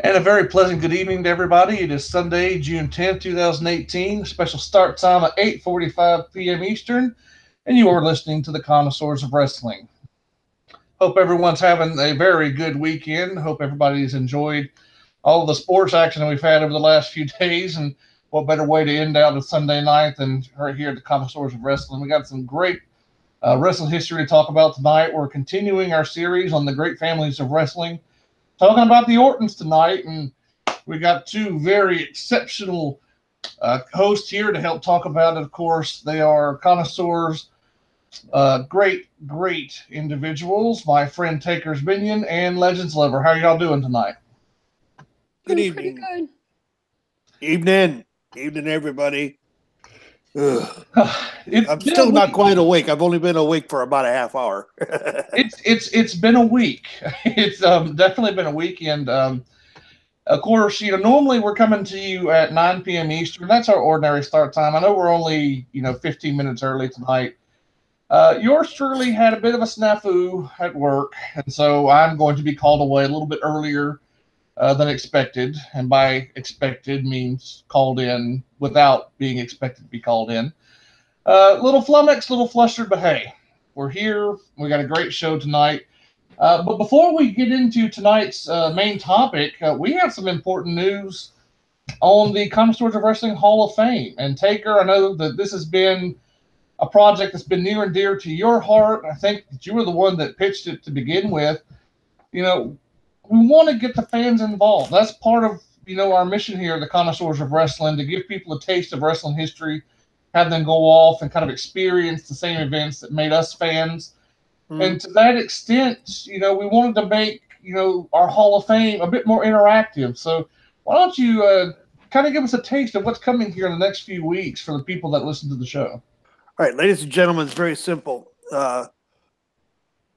And a very pleasant good evening to everybody. It is Sunday, June 10th, 2018. Special start time at 8:45 p.m. Eastern. And you are listening to the Connoisseurs of Wrestling. Hope everyone's having a very good weekend. Hope everybody's enjoyed all of the sports action that we've had over the last few days. And what better way to end out a Sunday night than right here at the Connoisseurs of Wrestling? We got some great wrestling history to talk about tonight. We're continuing our series on the great families of wrestling, talking about the Ortons tonight, and we got two very exceptional hosts here to help talk about it. Of course, they are connoisseurs, great individuals. My friend Taker's Minion and Legends Lover. How are y'all doing tonight? Good evening. Pretty good. Evening, everybody. I'm still week. not quite awake. I've only been awake for about a half hour. It's been a week. It's definitely been a weekend. Of course, normally we're coming to you at 9 p.m. Eastern. That's our ordinary start time. I know we're only 15 minutes early tonight. Yours truly had a bit of a snafu at work, and so I'm going to be called away a little bit earlier than expected. And by expected means called in without being expected to be called in. Little flummoxed, little flustered, but hey, we're here. We got a great show tonight. But before we get into tonight's main topic, we have some important news on the Connoisseurs of Wrestling Hall of Fame. And Taker, I know that this has been a project that's been near and dear to your heart. I think that you were the one that pitched it to begin with. We want to get the fans involved. That's part of our mission here at the Connoisseurs of Wrestling, to give people a taste of wrestling history, have them go off and kind of experience the same events that made us fans. And to that extent, we wanted to make, our Hall of Fame a bit more interactive. So why don't you kind of give us a taste of what's coming here in the next few weeks for the people that listen to the show? All right, ladies and gentlemen, it's very simple.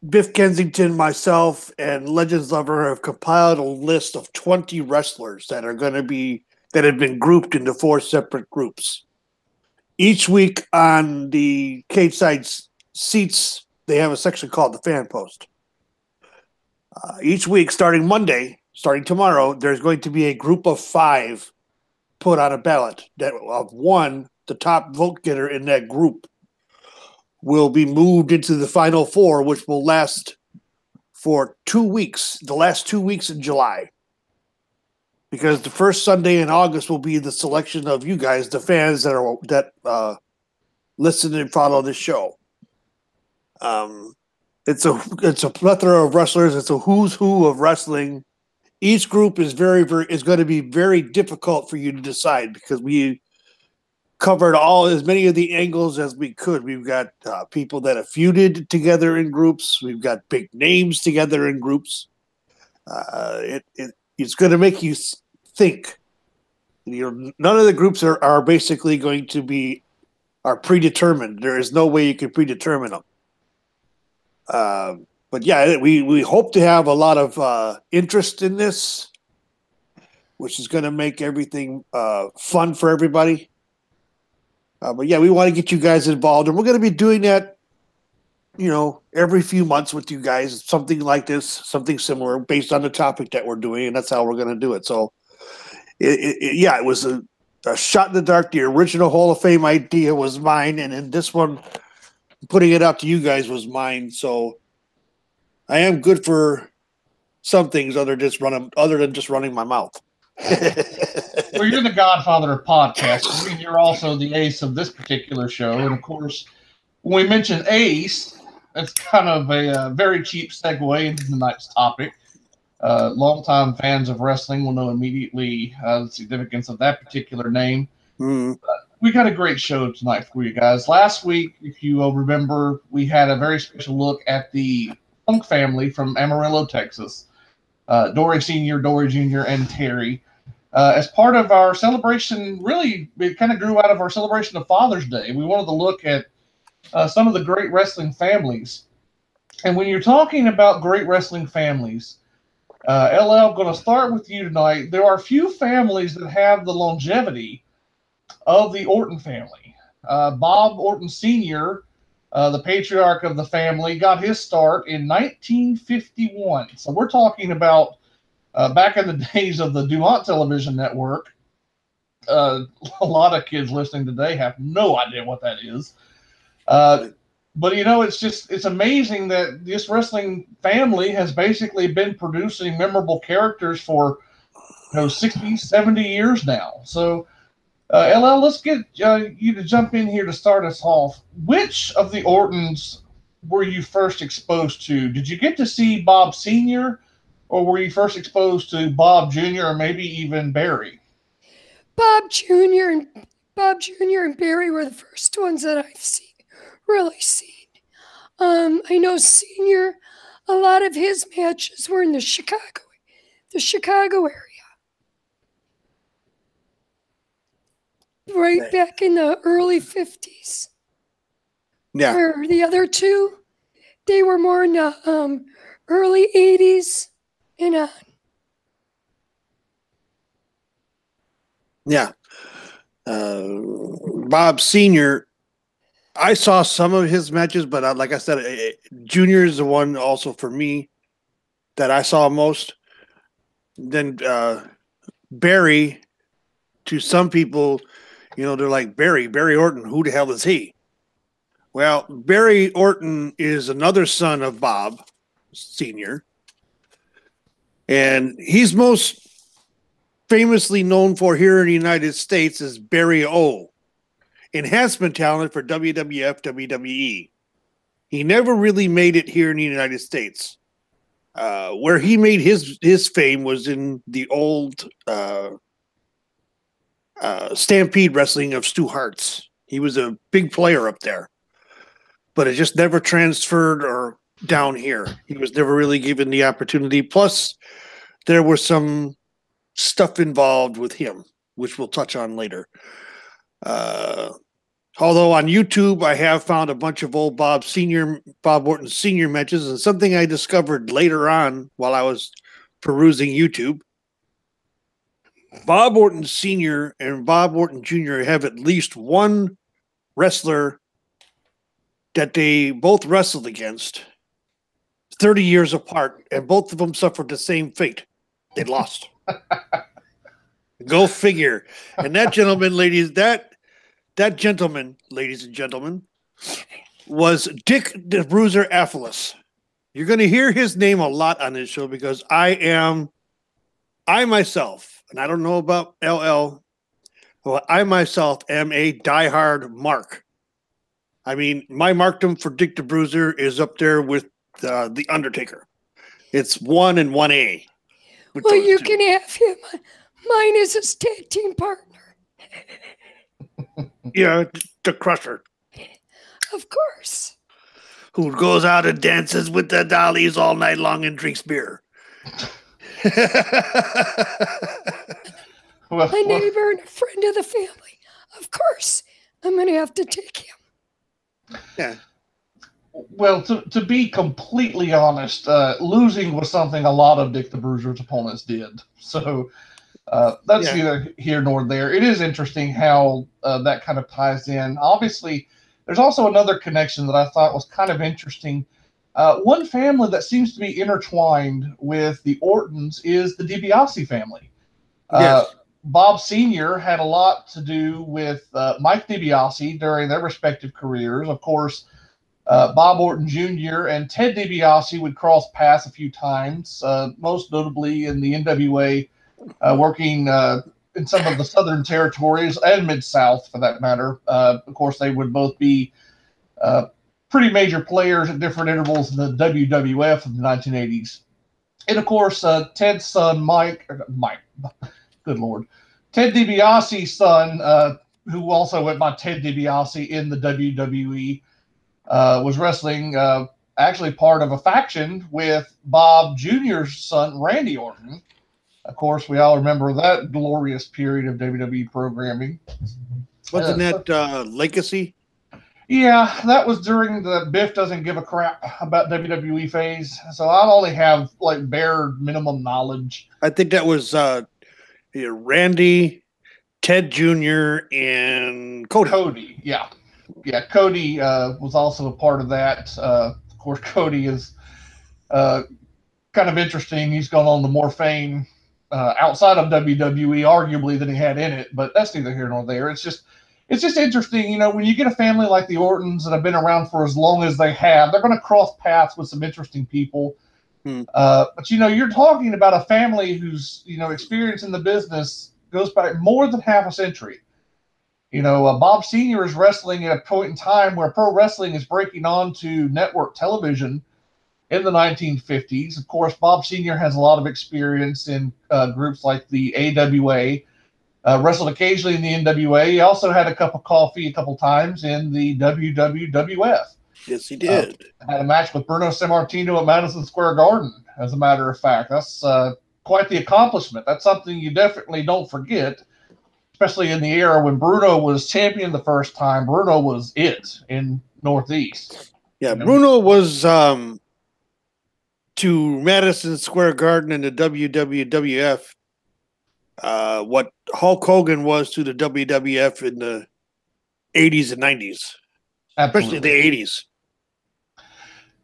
Biff Kensington, myself, and Legends Lover have compiled a list of 20 wrestlers that have been grouped into 4 separate groups. Each week on the cage side seats, they have a section called the Fan Post. Each week, starting tomorrow, there's going to be a group of 5 put on a ballot. That of one, the top vote getter in that group, will be moved into the final 4, which will last for 2 weeks, the last 2 weeks in July. Because the first Sunday in August will be the selection of you guys, the fans that listen and follow this show. It's a plethora of wrestlers. It's a who's who of wrestling. Each group is is going to be very difficult for you to decide, because we covered as many of the angles as we could. We've got people that have feuded together in groups. We've got big names together in groups. It's going to make you think. None of the groups are basically going to are predetermined. There is no way you can predetermine them. But yeah, we hope to have a lot of interest in this, which is going to make everything fun for everybody. But yeah, we want to get you guys involved, and we're going to be doing that, every few months with you guys, something like this, something similar, based on the topic that we're doing, and that's how we're going to do it. So, it was a shot in the dark. The original Hall of Fame idea was mine, and then this one, putting it out to you guys, was mine. So, I am good for some things other than just running my mouth. Well, you're the godfather of podcasts. I mean, you're also the ace of this particular show. And, of course, when we mention ace, that's kind of a very cheap segue into tonight's topic. Longtime fans of wrestling will know immediately the significance of that particular name. We got a great show tonight for you guys. Last week, if you will remember, we had a very special look at the Funk family from Amarillo, Texas. Dory Sr., Dory Jr., and Terry. As part of our celebration, really, it kind of grew out of our celebration of Father's Day. We wanted to look at some of the great wrestling families. And when you're talking about great wrestling families, LL, I'm going to start with you tonight. There are few families that have the longevity of the Orton family. Bob Orton Sr., the patriarch of the family, got his start in 1951. So we're talking about Back in the days of the Dumont Television Network, a lot of kids listening today have no idea what that is. But it's amazing that this wrestling family has basically been producing memorable characters for 60, 70 years now. So, LL, let's get you to jump in here to start us off. Which of the Ortons were you first exposed to? Did you get to see Bob Sr., or were you first exposed to Bob Jr., or maybe even Barry? Bob Jr. and Barry were the first ones that I've really seen. I know Senior, a lot of his matches were in the Chicago area. Right back in the early 50s. Yeah. Where the other two, they were more in the early 80s and on. Yeah. Bob Sr., I saw some of his matches, but like I said, Junior is the one also for me that I saw most. Then Barry, to some people, they're like, Barry Orton, who the hell is he? Well, Barry Orton is another son of Bob Sr., and he's most famously known for here in the United States as Barry O. Enhancement talent for WWF, WWE. He never really made it here in the United States. Where he made his fame was in the old Stampede Wrestling of Stu Hart's. He was a big player up there, but it just never transferred or down here. He was never really given the opportunity. Plus, there was some stuff involved with him, which we'll touch on later. Although on YouTube, I have found a bunch of old Bob Orton Sr. matches, and something I discovered later on while I was perusing YouTube. Bob Orton Sr. and Bob Orton Jr. have at least one wrestler that they both wrestled against 30 years apart, and both of them suffered the same fate. They lost. Go figure. And that gentleman, ladies and gentlemen, was Dick the Bruiser Aphelis. You're going to hear his name a lot on this show because I myself, and I don't know about LL, but I myself am a diehard Mark. I mean, my markdom for Dick the Bruiser is up there with The Undertaker. It's 1 and 1A. Well, you can have him. Mine is his tag team partner. Yeah, the Crusher. Of course. Who goes out and dances with the dollies all night long and drinks beer. My neighbor and a friend of the family. Of course, I'm going to have to take him. Yeah. Well, to be completely honest, losing was something a lot of Dick the Bruiser's opponents did. So that's neither here nor there. It is interesting how that kind of ties in. Obviously, there's also another connection that I thought was kind of interesting. One family that seems to be intertwined with the Ortons is the DiBiase family. Yes. Bob Sr. had a lot to do with Mike DiBiase during their respective careers. Of course, Bob Orton Jr. and Ted DiBiase would cross paths a few times, most notably in the NWA, working in some of the southern territories and Mid-South, for that matter. Of course, they would both be pretty major players at different intervals in the WWF in the 1980s. And, of course, Ted's son, Mike, good Lord, Ted DiBiase's son, who also went by Ted DiBiase in the WWE, was wrestling actually part of a faction with Bob Jr.'s son, Randy Orton. Of course, we all remember that glorious period of WWE programming. Wasn't that Legacy? Yeah, that was during the Biff doesn't give a crap about WWE phase. So I only have like bare minimum knowledge. I think that was Randy, Ted Jr., and Cody. Yeah. Cody was also a part of that. Of course, Cody is kind of interesting. He's gone on to more fame outside of WWE, arguably, than he had in it. But that's neither here nor there. It's just interesting, you know, when you get a family like the Ortons that have been around for as long as they have, they're going to cross paths with some interesting people. But, you know, you're talking about a family whose, you know, experience in the business goes back more than half a century. You know, Bob Sr. is wrestling at a point in time where pro wrestling is breaking onto network television in the 1950s. Of course, Bob Sr. has a lot of experience in groups like the AWA, wrestled occasionally in the NWA. He also had a cup of coffee a couple times in the WWWF. Yes, he did. Had a match with Bruno Sammartino at Madison Square Garden, as a matter of fact. That's quite the accomplishment. That's something you definitely don't forget, especially in the era when Bruno was champion the first time. Bruno was it in Northeast. Yeah, you know? Bruno was to Madison Square Garden and the WWF what Hulk Hogan was to the WWF in the 80s and 90s. Absolutely. Especially the 80s.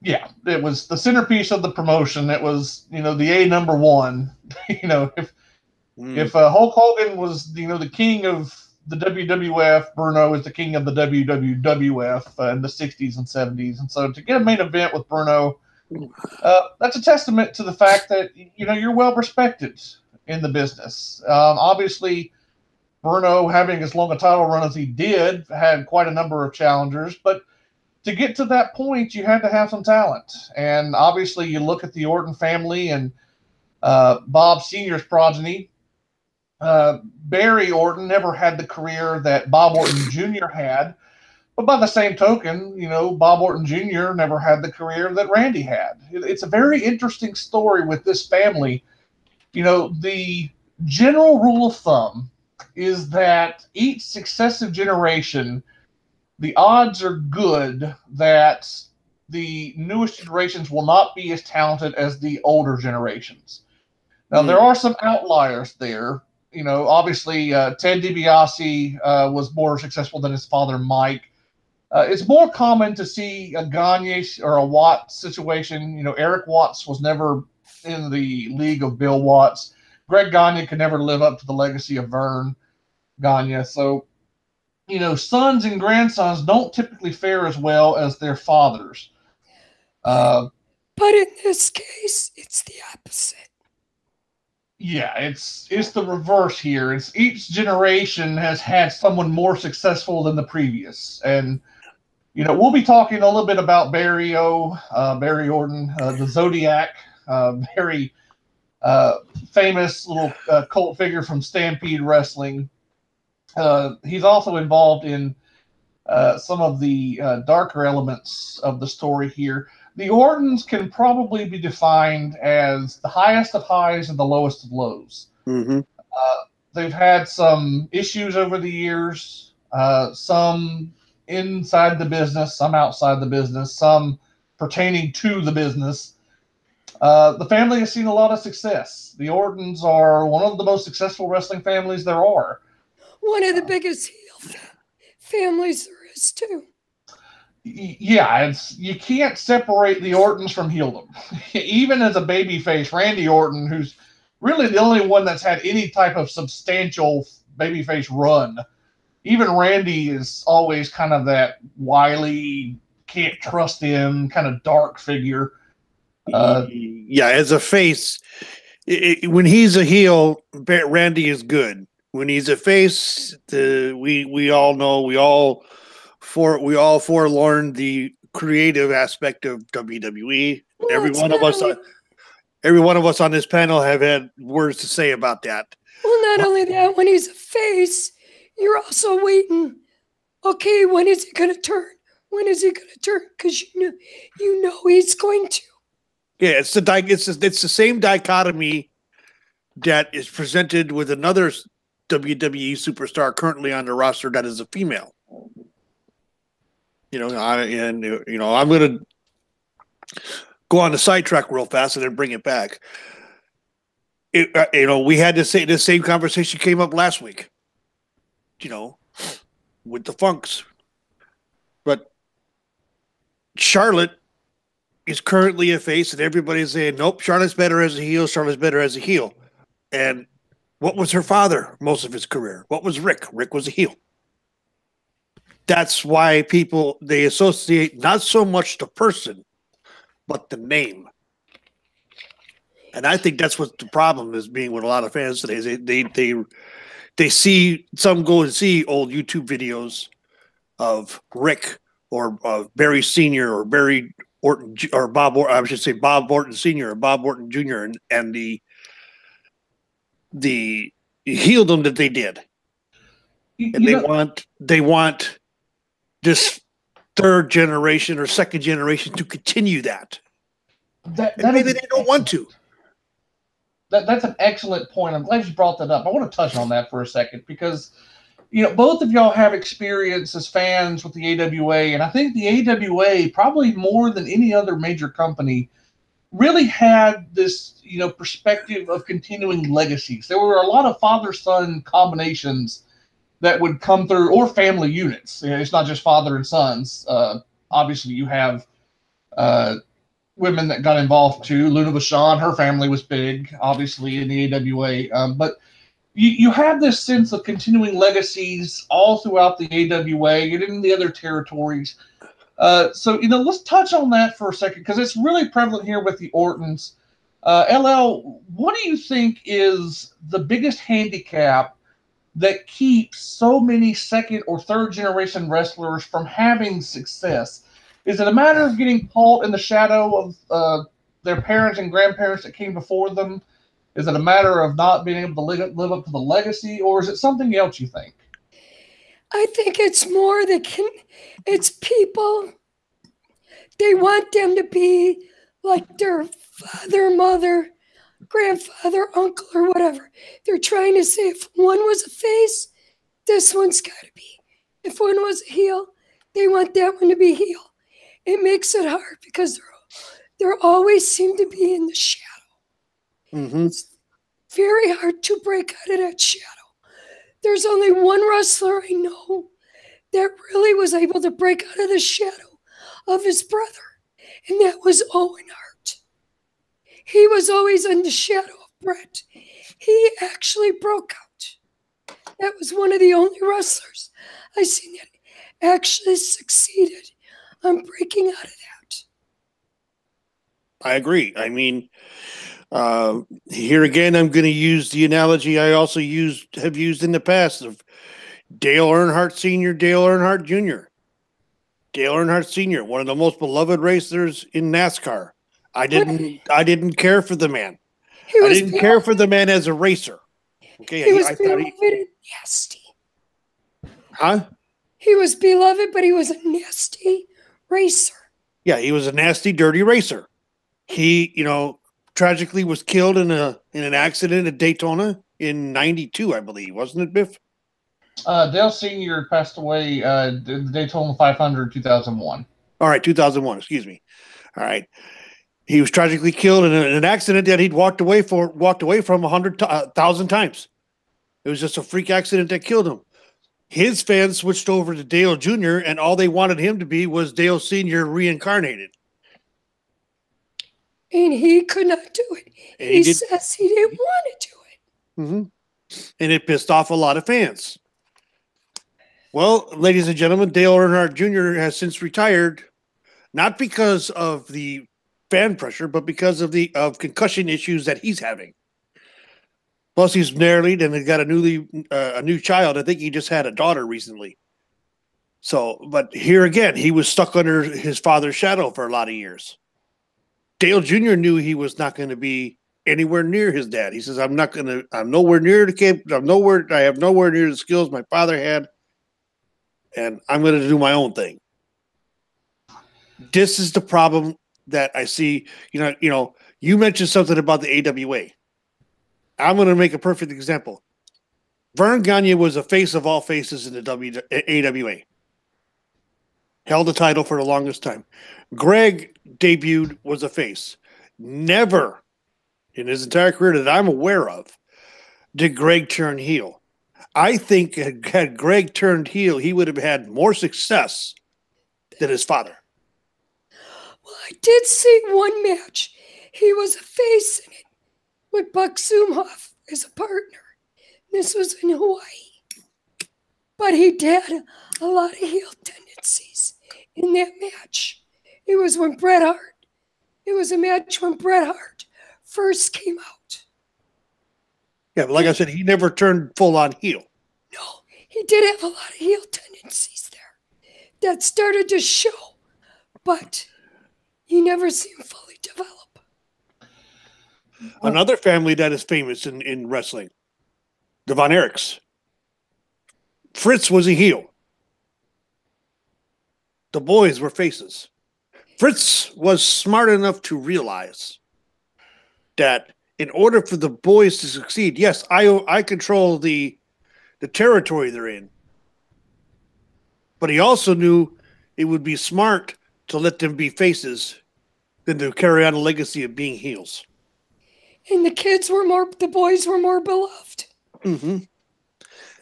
Yeah, it was the centerpiece of the promotion. It was, you know, the number one. You know, if Hulk Hogan was, you know, the king of the WWF, Bruno is the king of the WWF in the 60s and 70s. And so to get a main event with Bruno, that's a testament to the fact that, you know, you're well respected in the business. Obviously, Bruno, having as long a title run as he did, had quite a number of challengers, but to get to that point, you had to have some talent. And obviously, you look at the Orton family and Bob Sr.'s progeny. Barry Orton never had the career that Bob Orton Jr. had. But by the same token, you know, Bob Orton Jr. never had the career that Randy had. It's a very interesting story with this family. You know, the general rule of thumb is that each successive generation, the odds are good that the newest generations will not be as talented as the older generations. Now, there are some outliers there. You know, obviously, Ted DiBiase was more successful than his father, Mike. It's more common to see a Gagne or a Watts situation. You know, Eric Watts was never in the league of Bill Watts. Greg Gagne could never live up to the legacy of Vern Gagne. So, you know, sons and grandsons don't typically fare as well as their fathers. But in this case, it's the opposite. Yeah, it's the reverse here. It's each generation has had someone more successful than the previous. And, you know, we'll be talking a little bit about Barry Orton, the Zodiac, very famous little cult figure from Stampede Wrestling. He's also involved in some of the darker elements of the story here. The Ortons can probably be defined as the highest of highs and the lowest of lows. Mm-hmm. They've had some issues over the years, some inside the business, some outside the business, some pertaining to the business. The family has seen a lot of success. The Ortons are one of the most successful wrestling families there are. One of the biggest heel families there is, too. Yeah, you can't separate the Ortons from heeldom. Even as a babyface, Randy Orton, who's really the only one that's had any type of substantial babyface run, even Randy is always kind of that wily, can't trust him, kind of dark figure. Yeah, as a face, when he's a heel, Randy is good. When he's a face, we all know, we all forlorn the creative aspect of WWE. Well, every one of us on this panel have had words to say about that. Well, not only that, when he's a face, you're also waiting. Okay, when is he going to turn? When is he going to turn? Because you know he's going to. Yeah, it's the same dichotomy that is presented with another WWE superstar currently on the roster that is a female. You know, I'm going to go on the sidetrack real fast and then bring it back. We had the same conversation came up last week. You know, with the Funks, but Charlotte, is currently a face, and everybody's saying, nope, Charlotte's better as a heel, Charlotte's better as a heel. And what was her father most of his career? What was Rick? Rick was a heel. That's why people, they associate not so much the person, but the name. And I think that's what the problem is being with a lot of fans today. They see, some go and see old YouTube videos of Rick or Barry Sr. or Barry Orton or Bob Orton, I should say Bob Orton Sr. or Bob Orton Jr. and the heeldom that they did. And they want this third generation or second generation to continue that. Maybe they don't want to. That's an excellent point. I'm glad you brought that up. I want to touch on that for a second because, both of y'all have experience as fans with the AWA, and I think the AWA, probably more than any other major company, really had this, perspective of continuing legacies. There were a lot of father-son combinations that would come through, or family units. It's not just father and sons. Obviously, you have women that got involved too. Luna Vachon, her family was big, obviously, in the AWA. But you have this sense of continuing legacies all throughout the AWA and in the other territories. So, let's touch on that for a second because it's really prevalent here with the Ortons. LL, what do you think is the biggest handicap that keeps so many second or third generation wrestlers from having success? Is it a matter of getting caught in the shadow of their parents and grandparents that came before them? Is it a matter of not being able to live up to the legacy, or is it something else you think? I think it's more it's people. They want them to be like their father, mother, grandfather, uncle, or whatever. They're trying to say if one was a face, this one's got to be. If one was a heel, they want that one to be heel. It makes it hard because they always seem to be in the shadow. Mm-hmm. It's very hard to break out of that shadow. There's only one wrestler I know that really was able to break out of the shadow of his brother, and that was Owen Hart. He was always in the shadow of Bret. He actually broke out. That was one of the only wrestlers I've seen that actually succeeded on breaking out of that. I agree. I mean, here again, I'm going to use the analogy I also have used in the past of Dale Earnhardt Sr., Dale Earnhardt Jr. Dale Earnhardt Sr., one of the most beloved racers in NASCAR. I didn't care for the man. I didn't care for the man as a racer. Okay, he was beloved and nasty. Huh? He was beloved, but he was a nasty racer. Yeah, he was a nasty, dirty racer. He, tragically was killed in an accident at Daytona in '92, I believe, wasn't it, Biff? Dale Sr. passed away the Daytona 500 2001. All right, 2001, excuse me. All right. He was tragically killed in an accident that he'd walked away from 100,000 times. It was just a freak accident that killed him. His fans switched over to Dale Jr., and all they wanted him to be was Dale Sr. reincarnated. And he could not do it. He says he didn't want to do it. Mm-hmm. And it pissed off a lot of fans. Well, ladies and gentlemen, Dale Earnhardt Jr. has since retired, not because of the fan pressure, but because of concussion issues that he's having. Plus, he's married and has got a new child. I think he just had a daughter recently. So, but here again, he was stuck under his father's shadow for a lot of years. Dale Jr. knew he was not going to be anywhere near his dad. He says, I'm nowhere near I have nowhere near the skills my father had, and I'm going to do my own thing. This is the problem that I see. You mentioned something about the AWA. I'm going to make a perfect example. Vern Gagne was a face of all faces in the AWA. Held the title for the longest time. Greg debuted, was a face. Never in his entire career that I'm aware of did Greg turn heel. I think had Greg turned heel, he would have had more success than his father. Well, I did see one match. He was a face in it with Buck Zumhoff as a partner. This was in Hawaii. But he had a lot of heel tendencies in that match. It was when Bret Hart. It was a match when Bret Hart first came out. Yeah, but like I said, he never turned full on heel. No, he did have a lot of heel tendencies there that started to show, but you never see him fully develop. Another family that is famous in wrestling, the Von Erichs. Fritz was a heel. The boys were faces. Fritz was smart enough to realize that in order for the boys to succeed, yes, I control the territory they're in. But he also knew it would be smart to let them be faces than to carry on a legacy of being heels. And the boys were more beloved. Mm-hmm.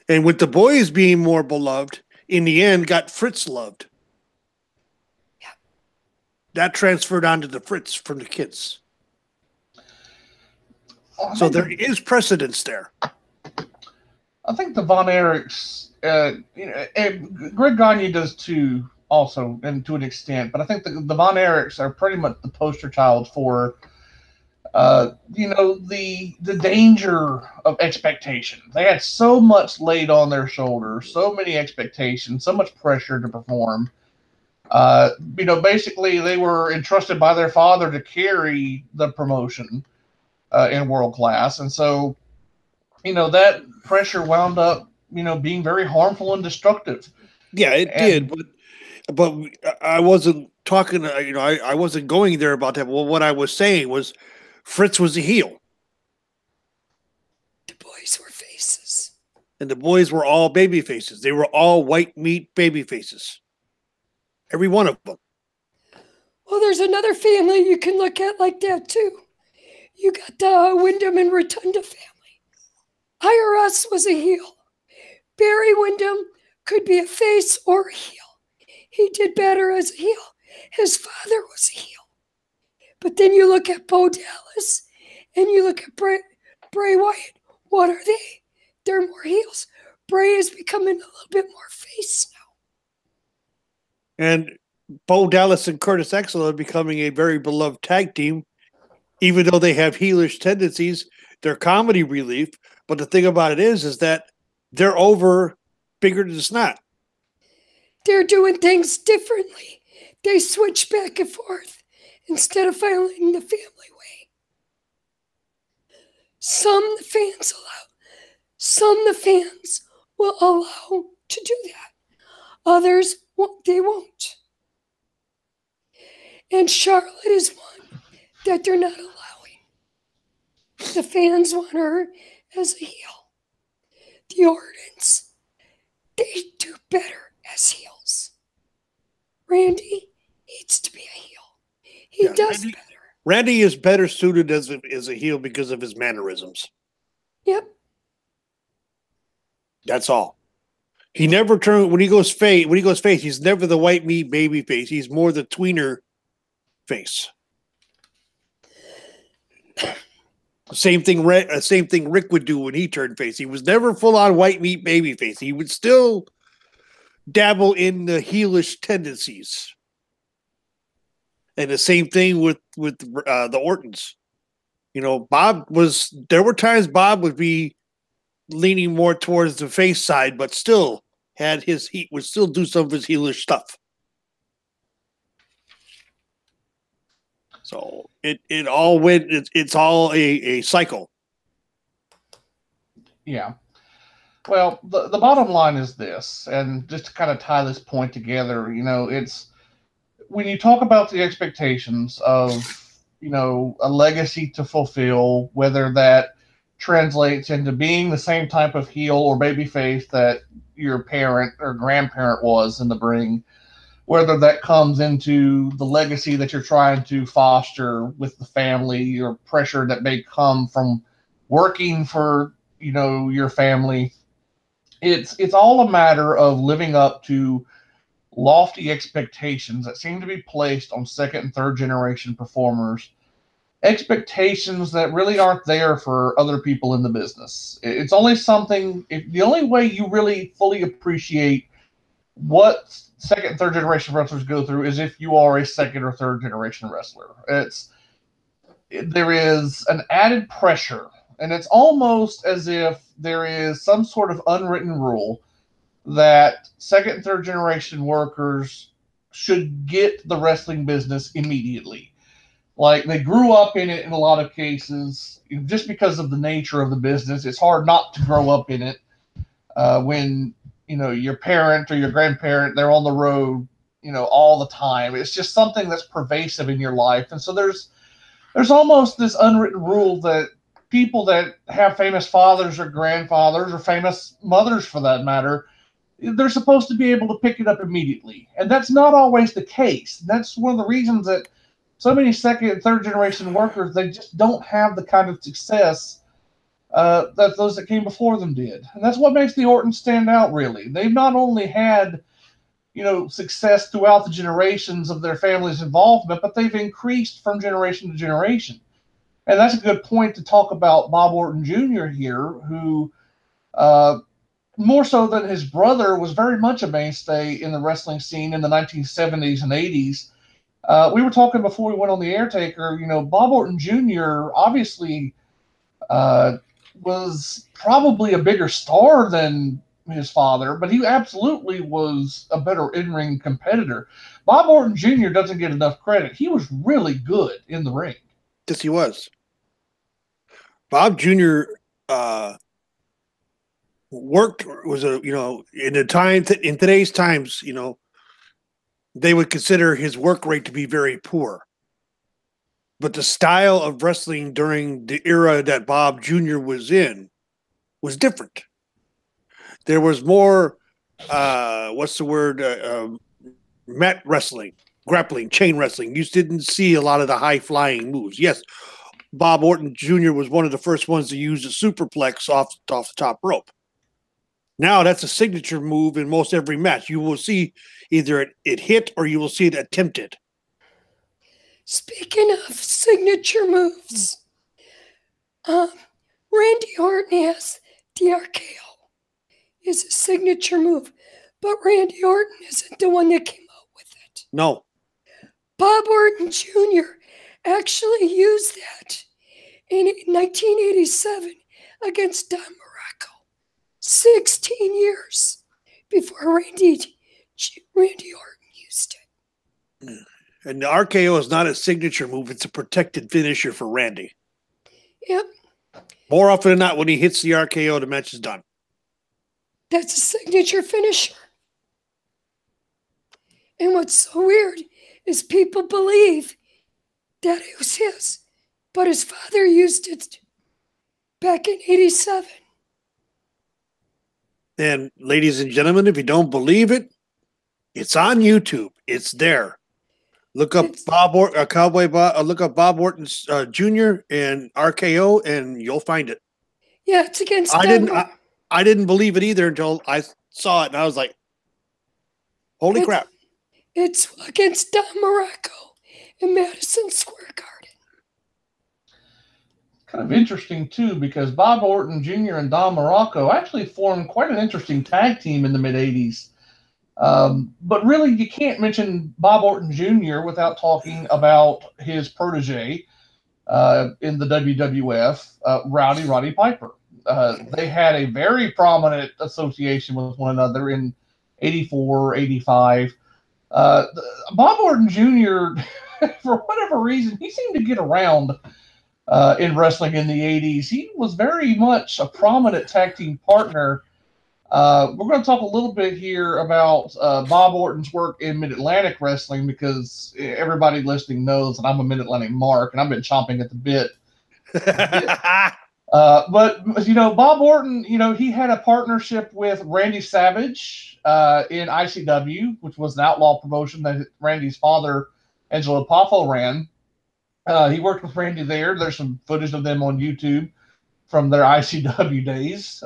And with the boys being more beloved, in the end, got Fritz loved. Yeah. That transferred onto the Fritz from the kids. So there is precedence there. I think the Von Erichs, Greg Gagne does too, also, and to an extent. But I think the Von Erichs are pretty much the poster child for, the danger of expectation. They had so much laid on their shoulders, so many expectations, so much pressure to perform. Basically, they were entrusted by their father to carry the promotion in world class, and so, that pressure wound up, being very harmful and destructive. Yeah, it did, but I wasn't talking. I wasn't going there about that. Well, what I was saying was, Fritz was a heel. The boys were faces. And the boys were all baby faces. They were all white meat baby faces. Every one of them. Well, there's another family you can look at like that too. You got the Wyndham and Rotunda family. IRS was a heel. Barry Windham could be a face or a heel. He did better as a heel. His father was a heel. But then you look at Bo Dallas and you look at Bray Wyatt. What are they? They're more heels. Bray is becoming a little bit more face now. And Bo Dallas and Curtis Axel are becoming a very beloved tag team, even though they have heelish tendencies. They're comedy relief. But the thing about it is that they're over bigger than snot. They're doing things differently. They switch back and forth instead of following the family way. Some the fans will allow to do that. Others they won't. And Charlotte is one that they're not allowing. The fans want her as a heel. The Ortons, they do better as heels. Randy needs to be a heel. He does better. Randy is better suited as a heel because of his mannerisms. Yep. That's all. He never turned when he goes face. When he goes face, he's never the white meat baby face. He's more the tweener face. Same thing Rick would do when he turned face. He was never full on white meat baby face. He would still dabble in the heelish tendencies. And the same thing with the Ortons. There were times Bob would be leaning more towards the face side, but still would still do some of his heelish stuff. So it's all a cycle. Yeah. Well, the bottom line is this, and just to kind of tie this point together, it's when you talk about the expectations of, a legacy to fulfill, whether that translates into being the same type of heel or babyface that your parent or grandparent was in the ring, whether that comes into the legacy that you're trying to foster with the family or pressure that may come from working for, your family. It's all a matter of living up to lofty expectations that seem to be placed on second and third generation performers, expectations that really aren't there for other people in the business. It's only something, the only way you really fully appreciate what second and third generation wrestlers go through is if you are a second or third generation wrestler. There is an added pressure, and it's almost as if there is some sort of unwritten rule that second and third generation workers should get the wrestling business immediately. Like, they grew up in it in a lot of cases. Just because of the nature of the business, it's hard not to grow up in it. When, your parent or your grandparent, they're on the road, all the time. It's just something that's pervasive in your life. And so there's almost this unwritten rule that people that have famous fathers or grandfathers or famous mothers, for that matter, they're supposed to be able to pick it up immediately. And that's not always the case. That's one of the reasons that so many second and third generation workers, they just don't have the kind of success that those that came before them did. And that's what makes the Ortons stand out, really. They've not only had, success throughout the generations of their family's involvement, but they've increased from generation to generation. And that's a good point to talk about Bob Orton Jr. here, who more so than his brother, was very much a mainstay in the wrestling scene in the 1970s and 80s. We were talking before we went on the air taker, Bob Orton Jr. obviously was probably a bigger star than his father, but he absolutely was a better in-ring competitor. Bob Orton Jr. doesn't get enough credit. He was really good in the ring. Yes, he was. Bob Jr. Was in today's times, they would consider his work rate to be very poor. But the style of wrestling during the era that Bob Jr. was in was different. There was more, mat wrestling, grappling, chain wrestling. You didn't see a lot of the high-flying moves. Yes, Bob Orton Jr. was one of the first ones to use the superplex off the top rope. Now that's a signature move in most every match. You will see either it hit or you will see it attempted. Speaking of signature moves, Randy Orton has the RKO. It's a signature move, but Randy Orton isn't the one that came out with it. No. Bob Orton Jr. actually used that in 1987 against Don Morocco. 16 years before Randy Orton used it. And the RKO is not a signature move. It's a protected finisher for Randy. Yep. More often than not, when he hits the RKO, the match is done. That's a signature finisher. And what's so weird is people believe that it was his, but his father used it back in 87. And ladies and gentlemen, if you don't believe it, it's on YouTube. It's there. Look up Bob Orton Jr. and RKO, and you'll find it. Yeah, it's against. I didn't believe it either until I saw it, and I was like, "Holy crap!" It's against Don Morocco in Madison Square Garden. Kind of interesting, too, because Bob Orton Jr. and Don Morocco actually formed quite an interesting tag team in the mid-'80s. But really, you can't mention Bob Orton Jr. without talking about his protege in the WWF, Roddy Piper. They had a very prominent association with one another in 84, 85. Bob Orton Jr., for whatever reason, he seemed to get around in wrestling in the 80s. He was very much a prominent tag team partner. We're going to talk a little bit here about Bob Orton's work in Mid-Atlantic wrestling, because everybody listening knows that I'm a Mid-Atlantic mark, and I've been chomping at the bit. But Bob Orton, he had a partnership with Randy Savage in ICW, which was an outlaw promotion that Randy's father, Angelo Poffo, ran. He worked with Randy there. There's some footage of them on YouTube from their ICW days.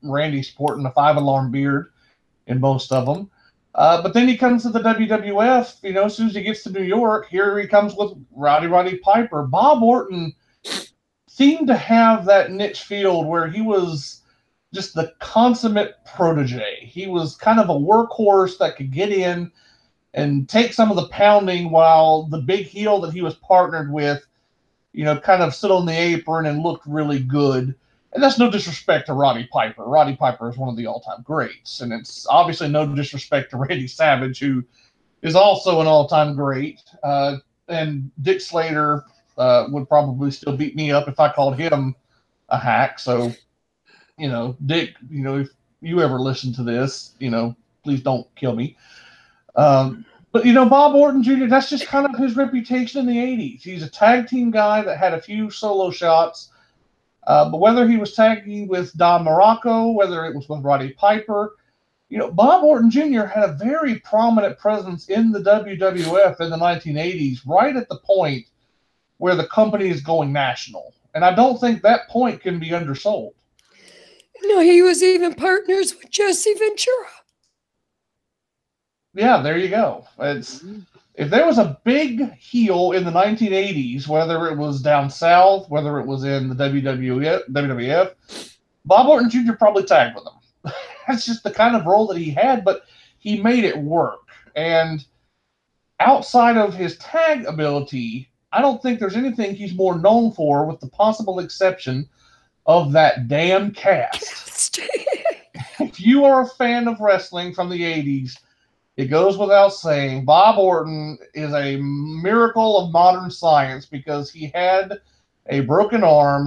Randy sporting a 5-alarm beard in most of them. But then he comes to the WWF, as soon as he gets to New York, here he comes with Roddy Piper. Bob Orton seemed to have that niche field where he was just the consummate protege. He was kind of a workhorse that could get in and take some of the pounding while the big heel that he was partnered with, kind of sit on the apron and looked really good. And that's no disrespect to Roddy Piper. Roddy Piper is one of the all-time greats. And it's obviously no disrespect to Randy Savage, who is also an all-time great. And Dick Slater would probably still beat me up if I called him a hack. So, Dick, if you ever listen to this, please don't kill me. But, Bob Orton Jr., that's just kind of his reputation in the 80s. He's a tag team guy that had a few solo shots. But whether he was tagging with Don Morocco, whether it was with Roddy Piper, Bob Orton Jr. had a very prominent presence in the WWF in the 1980s, right at the point where the company is going national. And I don't think that point can be undersold. No, he was even partners with Jesse Ventura. Yeah, there you go. If there was a big heel in the 1980s, whether it was down south, whether it was in the WWF, Bob Orton Jr. probably tagged with him. That's just the kind of role that he had, but he made it work. And outside of his tag ability, I don't think there's anything he's more known for, with the possible exception of that damn cast. If you are a fan of wrestling from the 80s, it goes without saying, Bob Orton is a miracle of modern science because he had a broken arm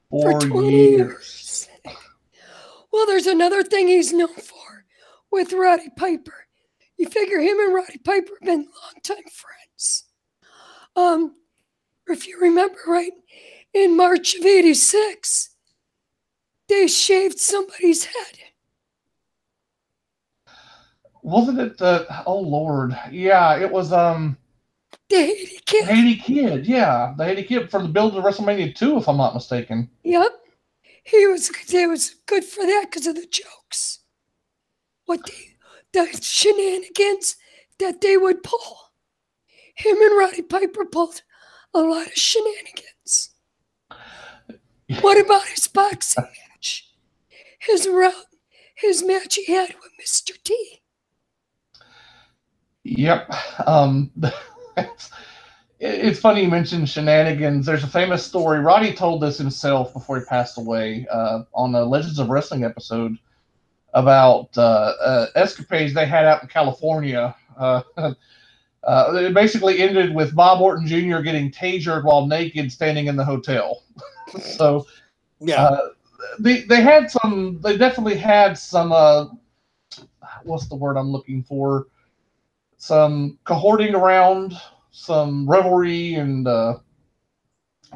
for 20 years. Well, there's another thing he's known for with Roddy Piper. You figure him and Roddy Piper have been longtime friends. If you remember right, in March of '86, they shaved somebody's head. Wasn't it oh Lord. Yeah, it was the Haiti Kid. Haiti Kid, yeah. The Haiti Kid from the build of WrestleMania 2, if I'm not mistaken. Yep. It was good for that because of the jokes. The shenanigans that they would pull. Him and Roddy Piper pulled a lot of shenanigans. What about his boxing match? His match he had with Mr. T. Yep. It's funny you mentioned shenanigans. There's a famous story. Roddy told this himself before he passed away on the Legends of Wrestling episode about escapades they had out in California. It basically ended with Bob Orton Jr. getting tasered while naked standing in the hotel. So, yeah, they definitely had some, what's the word I'm looking for? Some cavorting around, some revelry and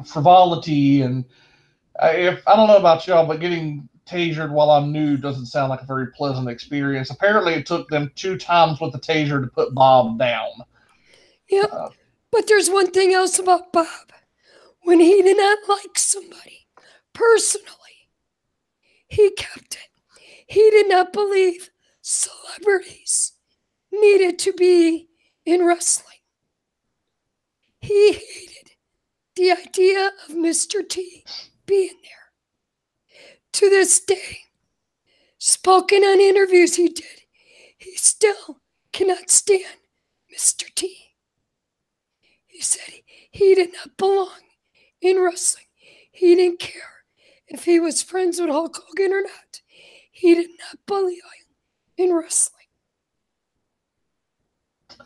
frivolity. And I don't know about y'all, but getting tasered while I'm nude doesn't sound like a very pleasant experience. Apparently it took them 2 times with the taser to put Bob down. Yep. But there's one thing else about Bob. When he did not like somebody personally, he kept it. He did not believe celebrities needed to be in wrestling. He hated the idea of Mr. T being there. To this day, spoken on interviews he did, he still cannot stand Mr. T. He said he did not belong in wrestling. He didn't care if he was friends with Hulk Hogan or not. He did not belong in wrestling.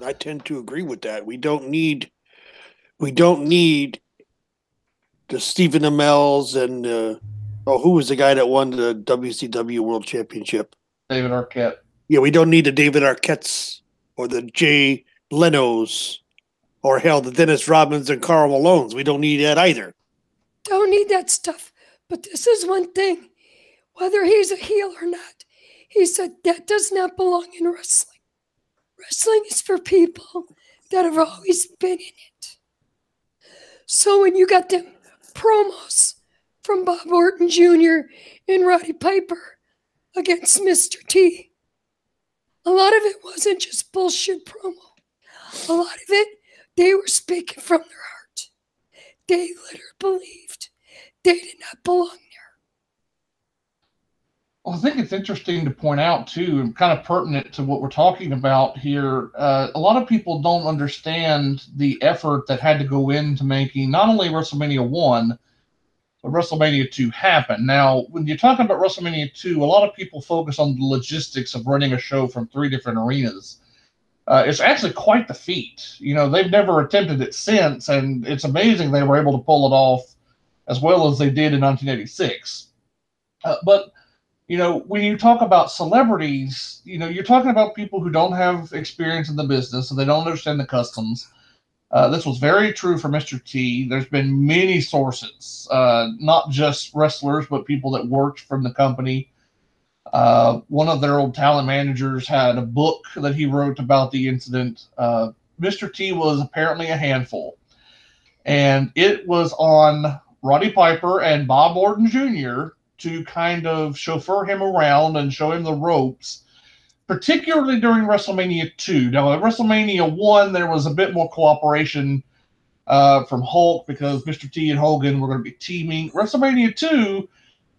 I tend to agree with that. We don't need the Stephen Amell's and who was the guy that won the WCW World Championship? David Arquette. Yeah, we don't need the David Arquettes or the Jay Leno's or hell, the Dennis Rodmans and Karl Malones. We don't need that either. Don't need that stuff. But this is one thing. Whether he's a heel or not, he said that does not belong in wrestling. Wrestling is for people that have always been in it. So when you got them promos from Bob Orton Jr. and Roddy Piper against Mr. T, a lot of it wasn't just bullshit promo. A lot of it, they were speaking from their heart. They literally believed they did not belong there. Well, I think it's interesting to point out, too, and kind of pertinent to what we're talking about here. A lot of people don't understand the effort that had to go into making not only WrestleMania 1, but WrestleMania 2 happen. Now, when you're talking about WrestleMania 2, a lot of people focus on the logistics of running a show from 3 different arenas. It's actually quite the feat. They've never attempted it since, and it's amazing they were able to pull it off as well as they did in 1986. But when you talk about celebrities, you're talking about people who don't have experience in the business, so they don't understand the customs. This was very true for Mr. T. There's been many sources, not just wrestlers, but people that worked from the company. One of their old talent managers had a book that he wrote about the incident. Mr. T was apparently a handful, and it was on Roddy Piper and Bob Orton Jr. to kind of chauffeur him around and show him the ropes, particularly during WrestleMania 2. Now, at WrestleMania 1, there was a bit more cooperation from Hulk because Mr. T and Hogan were going to be teaming. WrestleMania 2,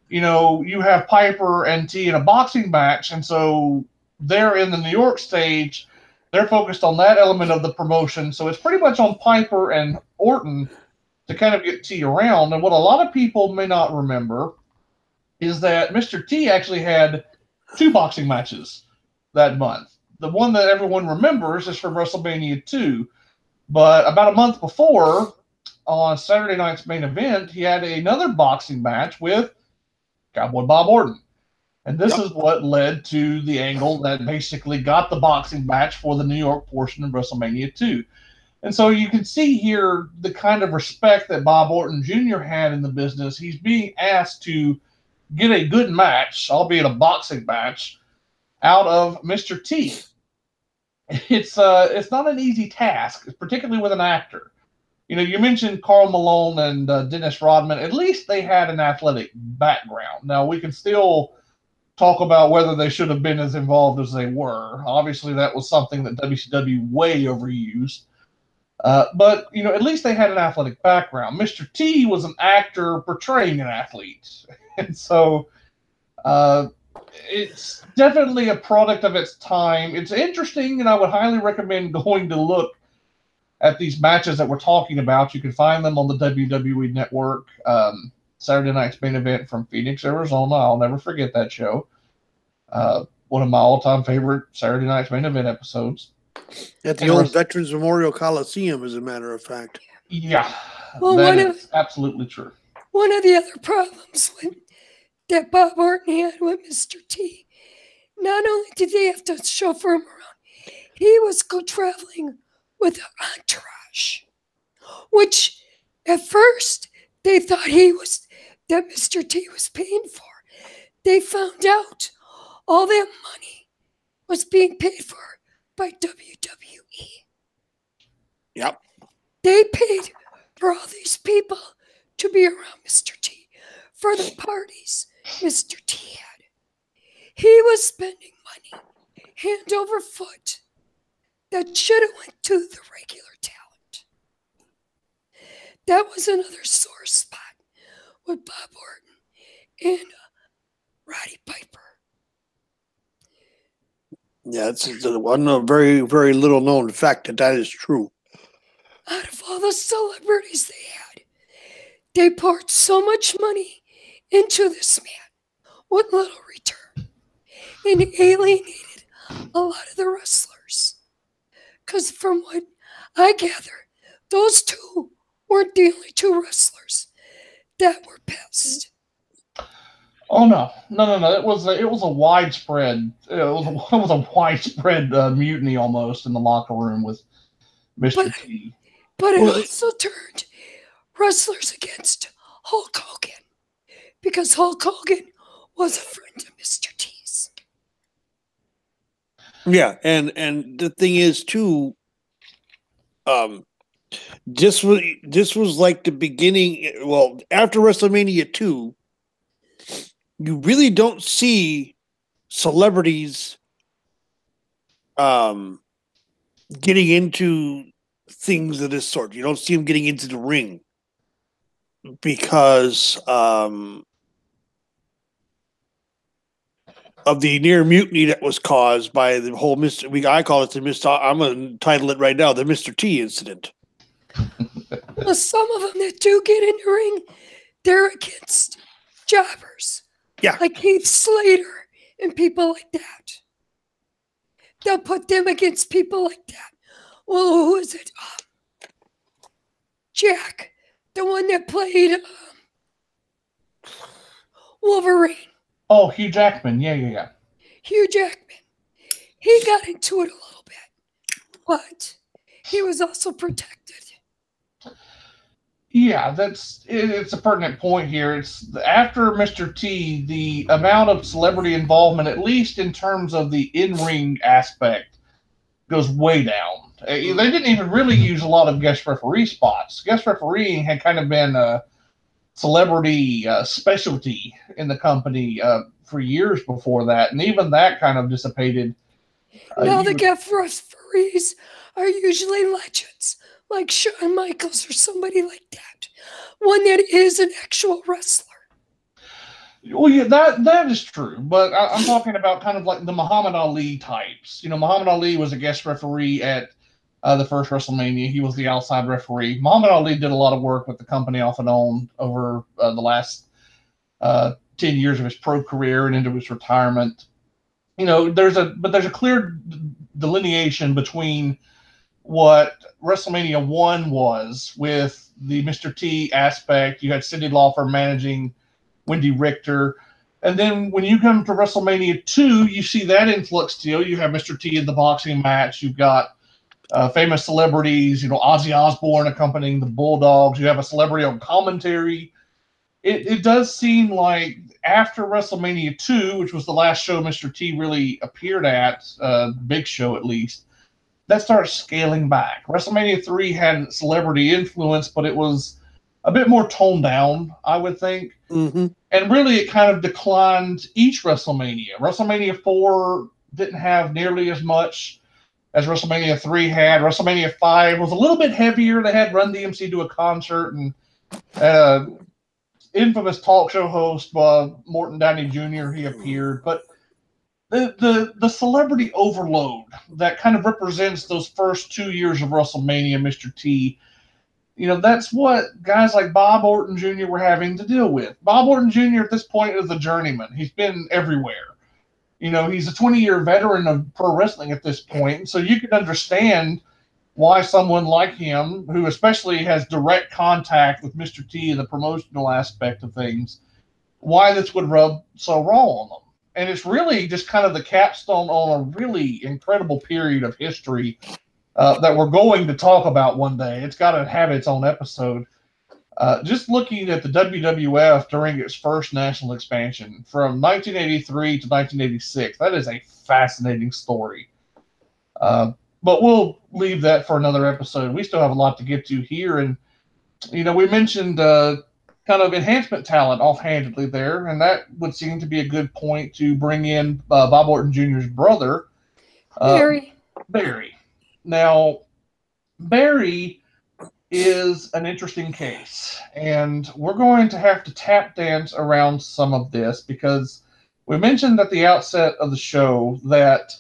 you have Piper and T in a boxing match, and so they're in the New York stage. They're focused on that element of the promotion, so it's pretty much on Piper and Orton to kind of get T around. And what a lot of people may not remember is that Mr. T actually had 2 boxing matches that month. The one that everyone remembers is from WrestleMania 2. But about a month before, on Saturday night's main event, he had another boxing match with Cowboy Bob Orton. And this is what led to the angle that basically got the boxing match for the New York portion of WrestleMania 2. And so you can see here the kind of respect that Bob Orton Jr. had in the business. He's being asked to get a good match, albeit a boxing match, out of Mr. T. It's not an easy task, particularly with an actor. You mentioned Karl Malone and Dennis Rodman. At least they had an athletic background. Now, we can still talk about whether they should have been as involved as they were. Obviously, that was something that WCW way overused. But, at least they had an athletic background. Mr. T was an actor portraying an athlete. And so it's definitely a product of its time. It's interesting, and I would highly recommend going to look at these matches that we're talking about. You can find them on the WWE Network. Saturday night's main event from Phoenix, Arizona. I'll never forget that show. One of my all-time favorite Saturday night's main event episodes. At the old Veterans Memorial Coliseum, as a matter of fact. Yeah, well, that is absolutely true. One of the other problems that Bob Orton had with Mr. T, not only did they have to chauffeur him around, he was traveling with an entourage, which at first they thought that Mr. T was paying for. They found out all that money was being paid for by WWE. Yep. They paid for all these people to be around Mr. T for the parties Mr. T had. He was spending money hand over foot that should have went to the regular talent. That was another sore spot with Bob Orton and Roddy Piper. Yeah, it's one very, very little known fact that is true. Out of all the celebrities they had, they poured so much money into this man with little return, and alienated a lot of the wrestlers. Because from what I gather, those two weren't the only 2 wrestlers that were pissed. Oh no! It was a widespread. It was a widespread mutiny almost in the locker room with Mr. T. But it also turned wrestlers against Hulk Hogan, because Hulk Hogan was a friend of Mr. T's. Yeah, and the thing is too, this was like the beginning. Well, after WrestleMania 2, you really don't see celebrities getting into things of this sort. You don't see him getting into the ring because of the near mutiny that was caused by the whole I call it the Mr. I'm going to title it right now, the Mr. T incident. Well, some of them that do get in the ring, they're against jobbers. Yeah. Like Heath Slater and people like that. They'll put them against people like that. Well, who is it? Jack, the one that played Wolverine. Oh, Hugh Jackman. Yeah. Hugh Jackman. He got into it a little bit, but he was also protected. Yeah, it's a pertinent point here. It's after Mr. T, the amount of celebrity involvement, at least in terms of the in-ring aspect, goes way down. They didn't even really use a lot of guest referee spots. Guest refereeing had kind of been a celebrity specialty in the company for years before that, and even that kind of dissipated. Now the guest referees are usually legends, like Shawn Michaels or somebody like that. One that is an actual wrestler. Well, yeah, that is true, but I'm talking about kind of like the Muhammad Ali types. You know, Muhammad Ali was a guest referee at the first WrestleMania. He was the outside referee. Muhammad Ali did a lot of work with the company off and on over the last 10 years of his pro career and into his retirement. You know, there's a clear delineation between what WrestleMania 1 was with the Mr. T aspect. You had Cyndi Lauper managing Wendy Richter. And then when you come to WrestleMania 2, you see that influx still. You have Mr. T in the boxing match. You've got famous celebrities, you know, Ozzy Osbourne accompanying the Bulldogs. You have a celebrity on commentary. It does seem like after WrestleMania 2, which was the last show Mr. T really appeared at, big show at least, that starts scaling back. WrestleMania 3 had celebrity influence, but it was a bit more toned down, I would think. Mm-hmm. And really, it kind of declined each WrestleMania. WrestleMania 4 didn't have nearly as much as WrestleMania 3 had. WrestleMania 5 was a little bit heavier. They had Run DMC do a concert, and infamous talk show host Morton Downey Jr., he appeared. But the celebrity overload that kind of represents those first 2 years of WrestleMania, Mr. T, you know, that's what guys like Bob Orton Jr. were having to deal with. Bob Orton Jr. at this point is a journeyman. He's been everywhere. You know, he's a 20-year veteran of pro wrestling at this point. So you can understand why someone like him, who especially has direct contact with Mr. T in the promotional aspect of things, why this would rub so raw on them. And it's really just kind of the capstone on a really incredible period of history that we're going to talk about one day. It's got to have its own episode. Just looking at the WWF during its first national expansion from 1983 to 1986, that is a fascinating story. But we'll leave that for another episode. We still have a lot to get to here. And, you know, we mentioned kind of enhancement talent offhandedly there, and that would seem to be a good point to bring in Bob Orton Jr.'s brother, Barry. Now, Barry is an interesting case, and we're going to have to tap dance around some of this because we mentioned at the outset of the show that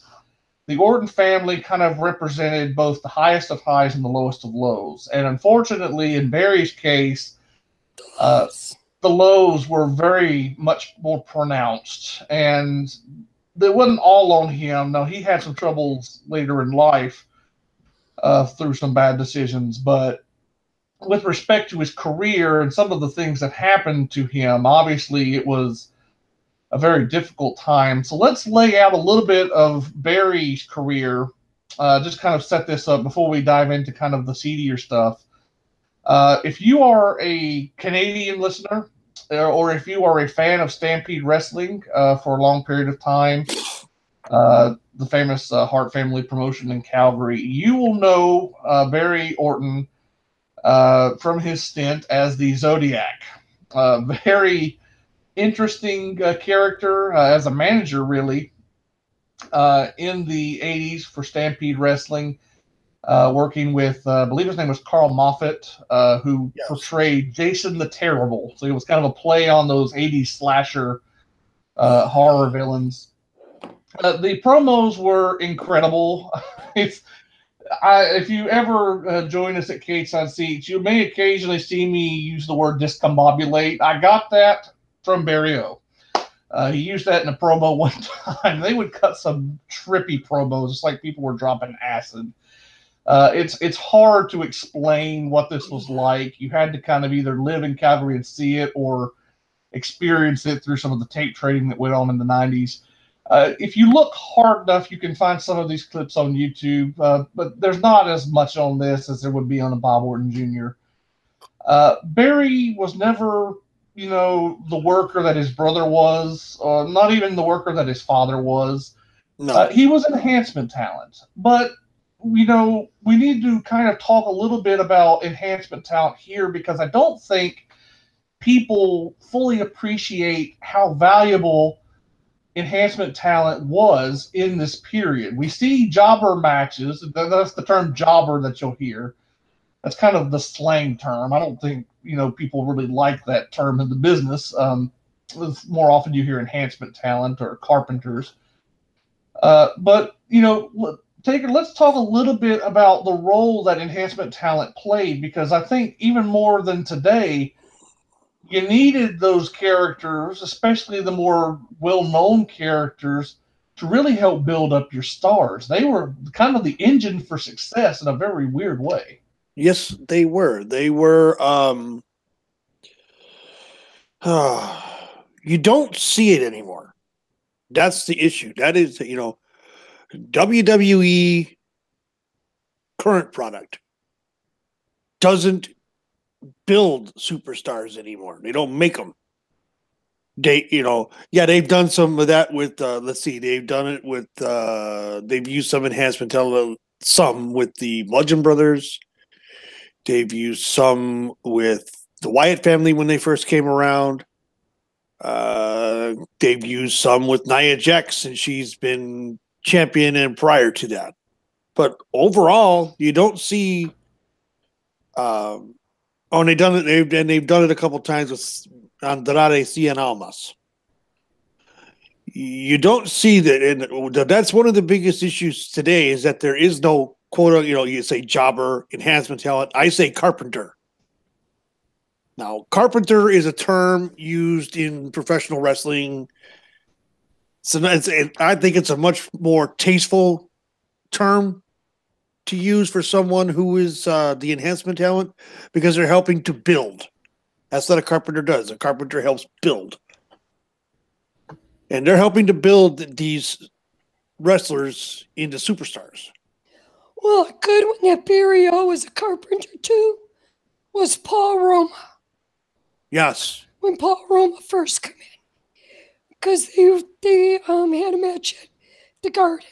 the Orton family kind of represented both the highest of highs and the lowest of lows. And unfortunately, in Barry's case, the lows were very much more pronounced, and they wasn't all on him. Now, he had some troubles later in life through some bad decisions, but with respect to his career and some of the things that happened to him, obviously it was a very difficult time. So let's lay out a little bit of Barry's career, just kind of set this up before we dive into kind of the seedier stuff. If you are a Canadian listener, or if you are a fan of Stampede Wrestling for a long period of time, the famous Hart family promotion in Calgary, you will know Barry Orton from his stint as the Zodiac. Very interesting character as a manager, really. in the 80s for Stampede Wrestling, working with, I believe his name was Carl Moffat, who portrayed Jason the Terrible. So it was kind of a play on those 80s slasher horror villains. The promos were incredible. If you ever join us at Cage Side Seats, you may occasionally see me use the word discombobulate. I got that from Barry O. He used that in a promo one time. They would cut some trippy promos. It's like people were dropping acid. It's hard to explain what this was like. You had to kind of either live in Calgary and see it or experience it through some of the tape trading that went on in the 90s. If you look hard enough, you can find some of these clips on YouTube, but there's not as much on this as there would be on a Bob Orton Jr. Barry was never, the worker that his brother was, not even the worker that his father was. No. He was enhancement talent, but we need to kind of talk a little bit about enhancement talent here, because I don't think people fully appreciate how valuable enhancement talent was in this period. We see jobber matches. That's the term jobber that you'll hear. That's kind of the slang term. I don't think, people really like that term in the business. More often you hear enhancement talent or carpenters. But let's talk a little bit about the role that enhancement talent played, because I think even more than today, you needed those characters, especially the more well-known characters, to really help build up your stars. They were kind of the engine for success in a very weird way. Yes, they were. They were. You don't see it anymore. That's the issue. That is, WWE current product doesn't build superstars anymore. They don't make them. They've done some of that with, they've done it with, they've used some enhancement talent, some with the Bludgeon Brothers. They've used some with the Wyatt family when they first came around. They've used some with Nia Jax, and she's been champion and prior to that. But overall, you don't see, they've done it a couple times with Andrade Cien Almas. You don't see that, and that's one of the biggest issues today, is that there is no quote. You say jobber, enhancement talent. I say carpenter. Now, carpenter is a term used in professional wrestling. So I think it's a much more tasteful term to use for someone who is the enhancement talent, because they're helping to build. That's what a carpenter does. A carpenter helps build. And they're helping to build these wrestlers into superstars. Well, a good one that Barry O was a carpenter too was Paul Roma. Yes. When Paul Roma first came in. Because they had a match at the Garden.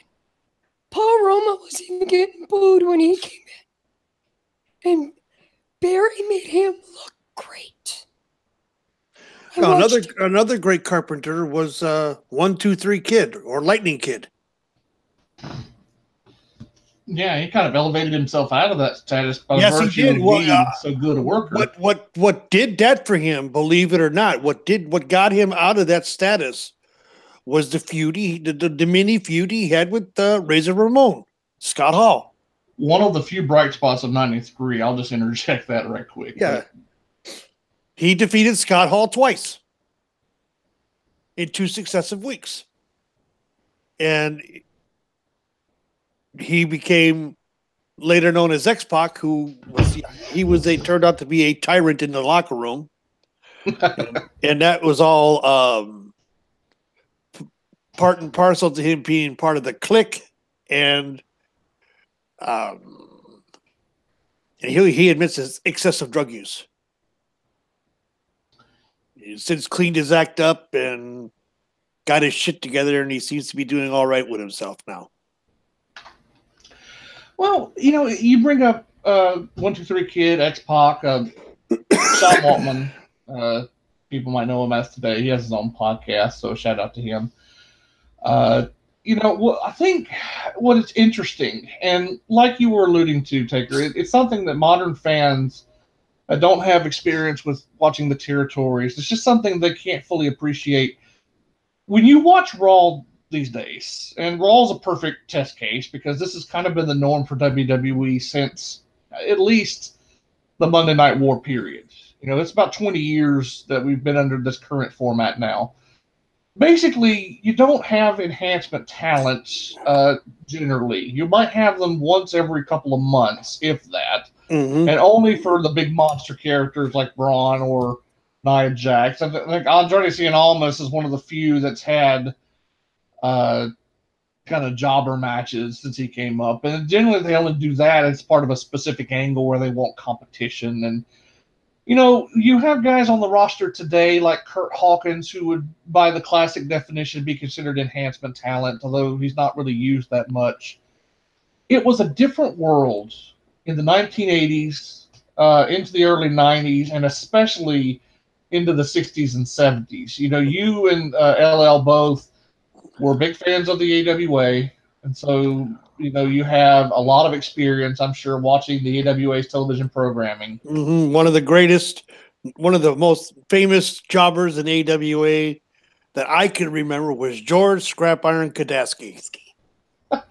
Paul Roma was even getting booed when he came in. And Barry made him look great. Another great carpenter was 1-2-3 Kid, or Lightning Kid. Yeah, he kind of elevated himself out of that status by virtue of being so good a worker. What did that for him? Believe it or not, what got him out of that status was the feud, the mini feud he had with Razor Ramon, Scott Hall. One of the few bright spots of '93. I'll just interject that right quick. Yeah, he defeated Scott Hall twice in 2 successive weeks, and he became later known as X-Pac, turned out to be a tyrant in the locker room. and that was all part and parcel to him being part of the clique. And he admits his excessive drug use. He's since cleaned his act up and got his shit together, and he seems to be doing all right with himself now. Well, you bring up 1-2-3 Kid, X-Pac, Sean Waltman. People might know him as today. He has his own podcast, so shout out to him. I think what is interesting, and like you were alluding to, Taker, it's something that modern fans don't have experience with watching the territories. It's just something they can't fully appreciate. When you watch Raw these days, and Raw's a perfect test case because this has kind of been the norm for WWE since at least the Monday Night War period. It's about 20 years that we've been under this current format now. Basically, you don't have enhancement talents generally. You might have them once every couple of months, if that, and only for the big monster characters like Braun or Nia Jax. I think Andrade Cien Almas is one of the few that's had kind of jobber matches since he came up. And generally, they only do that as part of a specific angle where they want competition. And you have guys on the roster today like Kurt Hawkins, who would, by the classic definition, be considered enhancement talent, although he's not really used that much. It was a different world in the 1980s, into the early 90s, and especially into the 60s and 70s. You and LL both were big fans of the AWA, and so you have a lot of experience, I'm sure, watching the AWA's television programming. One of the most famous jobbers in AWA that I can remember was George Scrap Iron Kadaski. I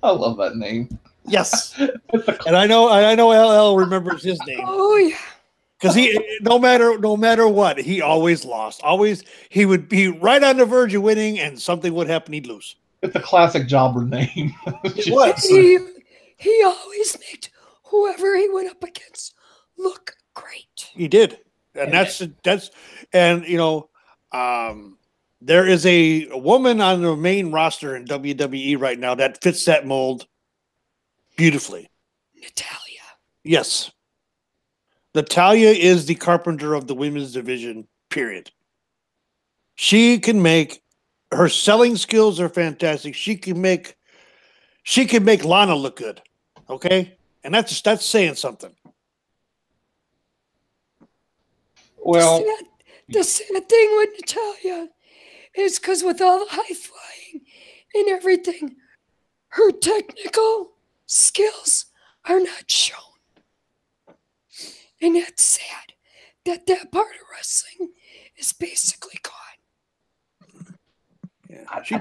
love that name. Yes, and I know LL remembers his name. Oh yeah, because he no matter what, he always lost. Always, he would be right on the verge of winning, and something would happen, he'd lose. It's a classic jobber name. It was. He always made whoever he went up against look great. He did, and there is a woman on the main roster in WWE right now that fits that mold beautifully. Natalya. Yes. Natalya is the Carpenter of the women's division, period. She can make, her selling skills are fantastic. She can make Lana look good. Okay? And that's saying something. Well, the sad thing with Natalya is because with all the high flying and everything, her technical skills are not shown. And that's sad that part of wrestling is basically gone. Yeah, she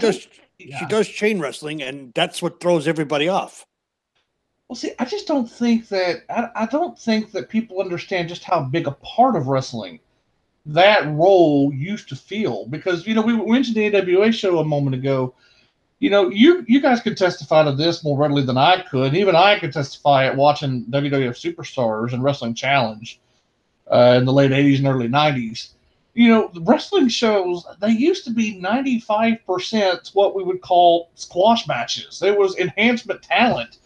does chain wrestling, and that's what throws everybody off. Well, see, I just don't think that I don't think that people understand just how big a part of wrestling that role used to feel. Because we mentioned the AWA show a moment ago. You guys could testify to this more readily than I could. Even I could testify at watching WWF Superstars and Wrestling Challenge in the late 80s and early 90s. The wrestling shows, they used to be 95% what we would call squash matches. There was enhancement talent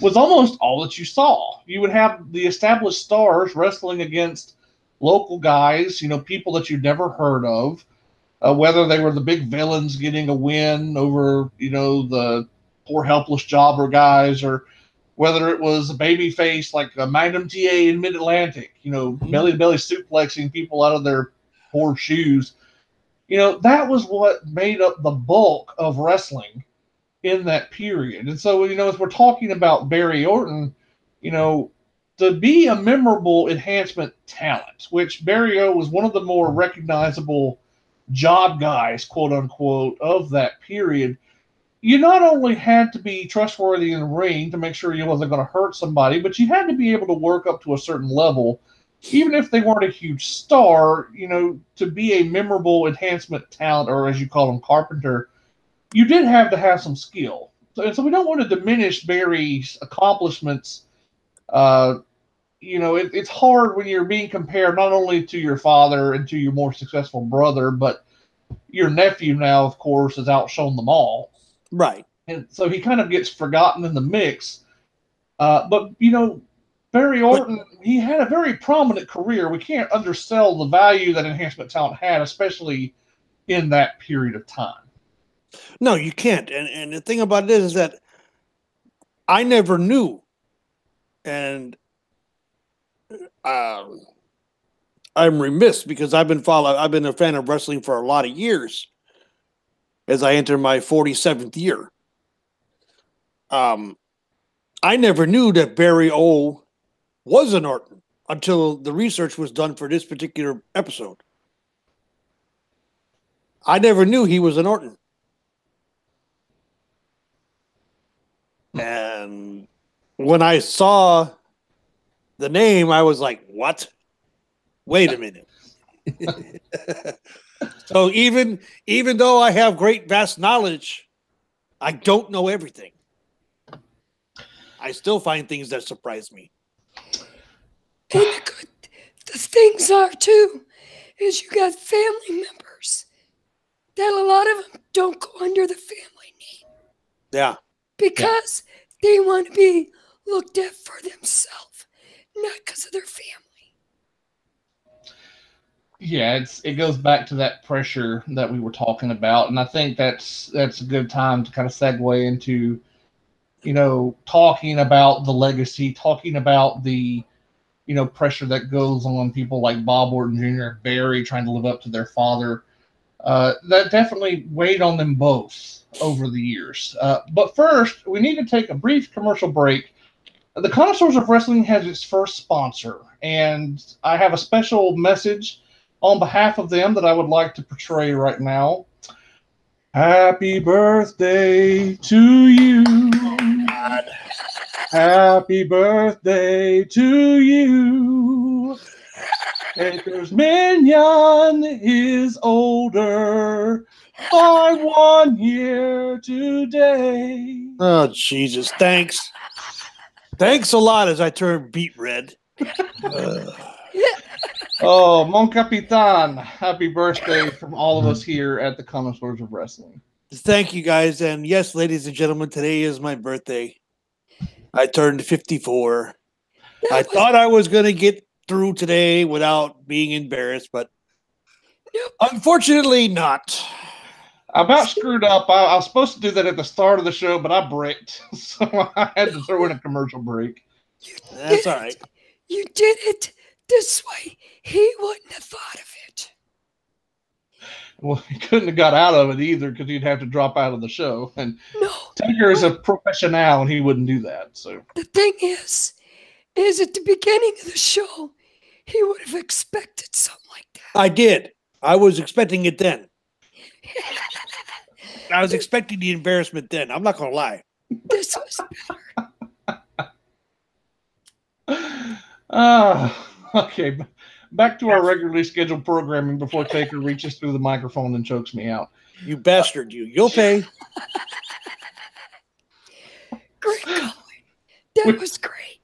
was almost all that you saw. You would have the established stars wrestling against local guys, people that you'd never heard of. Whether they were the big villains getting a win over, the poor helpless jobber guys, or whether it was a baby face like a Magnum TA in Mid-Atlantic, belly to belly suplexing people out of their poor shoes. That was what made up the bulk of wrestling in that period. And so, as we're talking about Barry Orton, to be a memorable enhancement talent, which Barry O was one of the more recognizable job guys, quote unquote, of that period, you not only had to be trustworthy in the ring to make sure you wasn't going to hurt somebody, but you had to be able to work up to a certain level, even if they weren't a huge star, to be a memorable enhancement talent, or as you call them, carpenter, you did have to have some skill. So we don't want to diminish Barry's accomplishments. It's hard when you're being compared not only to your father and to your more successful brother, but your nephew now, of course, has outshone them all. Right. And so he kind of gets forgotten in the mix. But Barry Orton, he had a very prominent career. We can't undersell the value that enhancement talent had, especially in that period of time. No, you can't. And the thing about it is that I never knew. And I'm remiss because I've been a fan of wrestling for a lot of years. as I enter my 47th year. I never knew that Barry O was an Orton until the research was done for this particular episode. I never knew he was an Orton. And when I saw the name, I was like, what? Wait a minute. So even though I have great vast knowledge, I don't know everything. I still find things that surprise me. And the things are too, is you got family members that a lot of them don't go under the family name. Yeah. Because they want to be looked at for themselves, not because of their family. Yeah, it goes back to that pressure that we were talking about, and I think that's a good time to kind of segue into, talking about the legacy, talking about the, pressure that goes on people like Bob Orton Jr. and Barry trying to live up to their father. That definitely weighed on them both over the years. But first, we need to take a brief commercial break. The Connoisseurs of Wrestling has its first sponsor, and I have a special message on behalf of them that I would like to portray right now. Happy birthday to you. God. Happy birthday to you. Baker's Minion is older by 1 year today. Oh, Jesus. Thanks. Thanks a lot as I turn beet red. Oh, Mon Capitan, happy birthday from all of us here at the Connoisseurs of Wrestling. Thank you, guys. And yes, ladies and gentlemen, today is my birthday. I turned 54. I thought I was going to get through today without being embarrassed, but unfortunately not. I about screwed up. I was supposed to do that at the start of the show, but I bricked, so I had to throw in a commercial break. That's all right. You did it this way. He wouldn't have thought of it. Well, he couldn't have got out of it either because he'd have to drop out of the show. And Taker is a professional, and he wouldn't do that. So the thing is at the beginning of the show, he would have expected something like that. I did. I was expecting it then. I was expecting the embarrassment then. I'm not going to lie. This was better. Okay. Back to our regularly scheduled programming before Taker reaches through the microphone and chokes me out. You bastard, you. You'll pay. Great calling. That was great.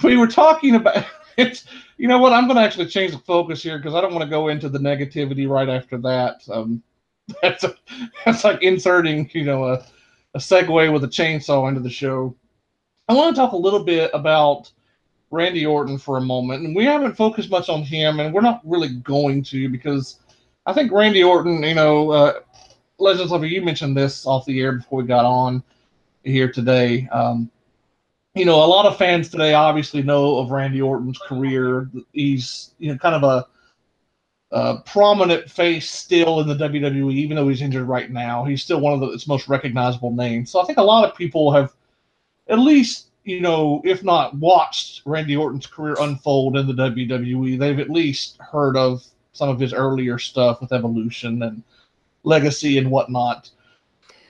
We were talking about it. You know what? I'm going to actually change the focus here because I don't want to go into the negativity right after that. That's like inserting, a segue with a chainsaw into the show. I want to talk a little bit about Randy Orton for a moment, and we haven't focused much on him, and we're not really going to because I think Randy Orton, LegendsLover, you mentioned this off the air before we got on here today. A lot of fans today obviously know of Randy Orton's career. He's, kind of a prominent face still in the WWE, even though he's injured right now. He's still one of its most recognizable names. So I think a lot of people have at least, if not watched Randy Orton's career unfold in the WWE, they've at least heard of some of his earlier stuff with Evolution and Legacy and whatnot.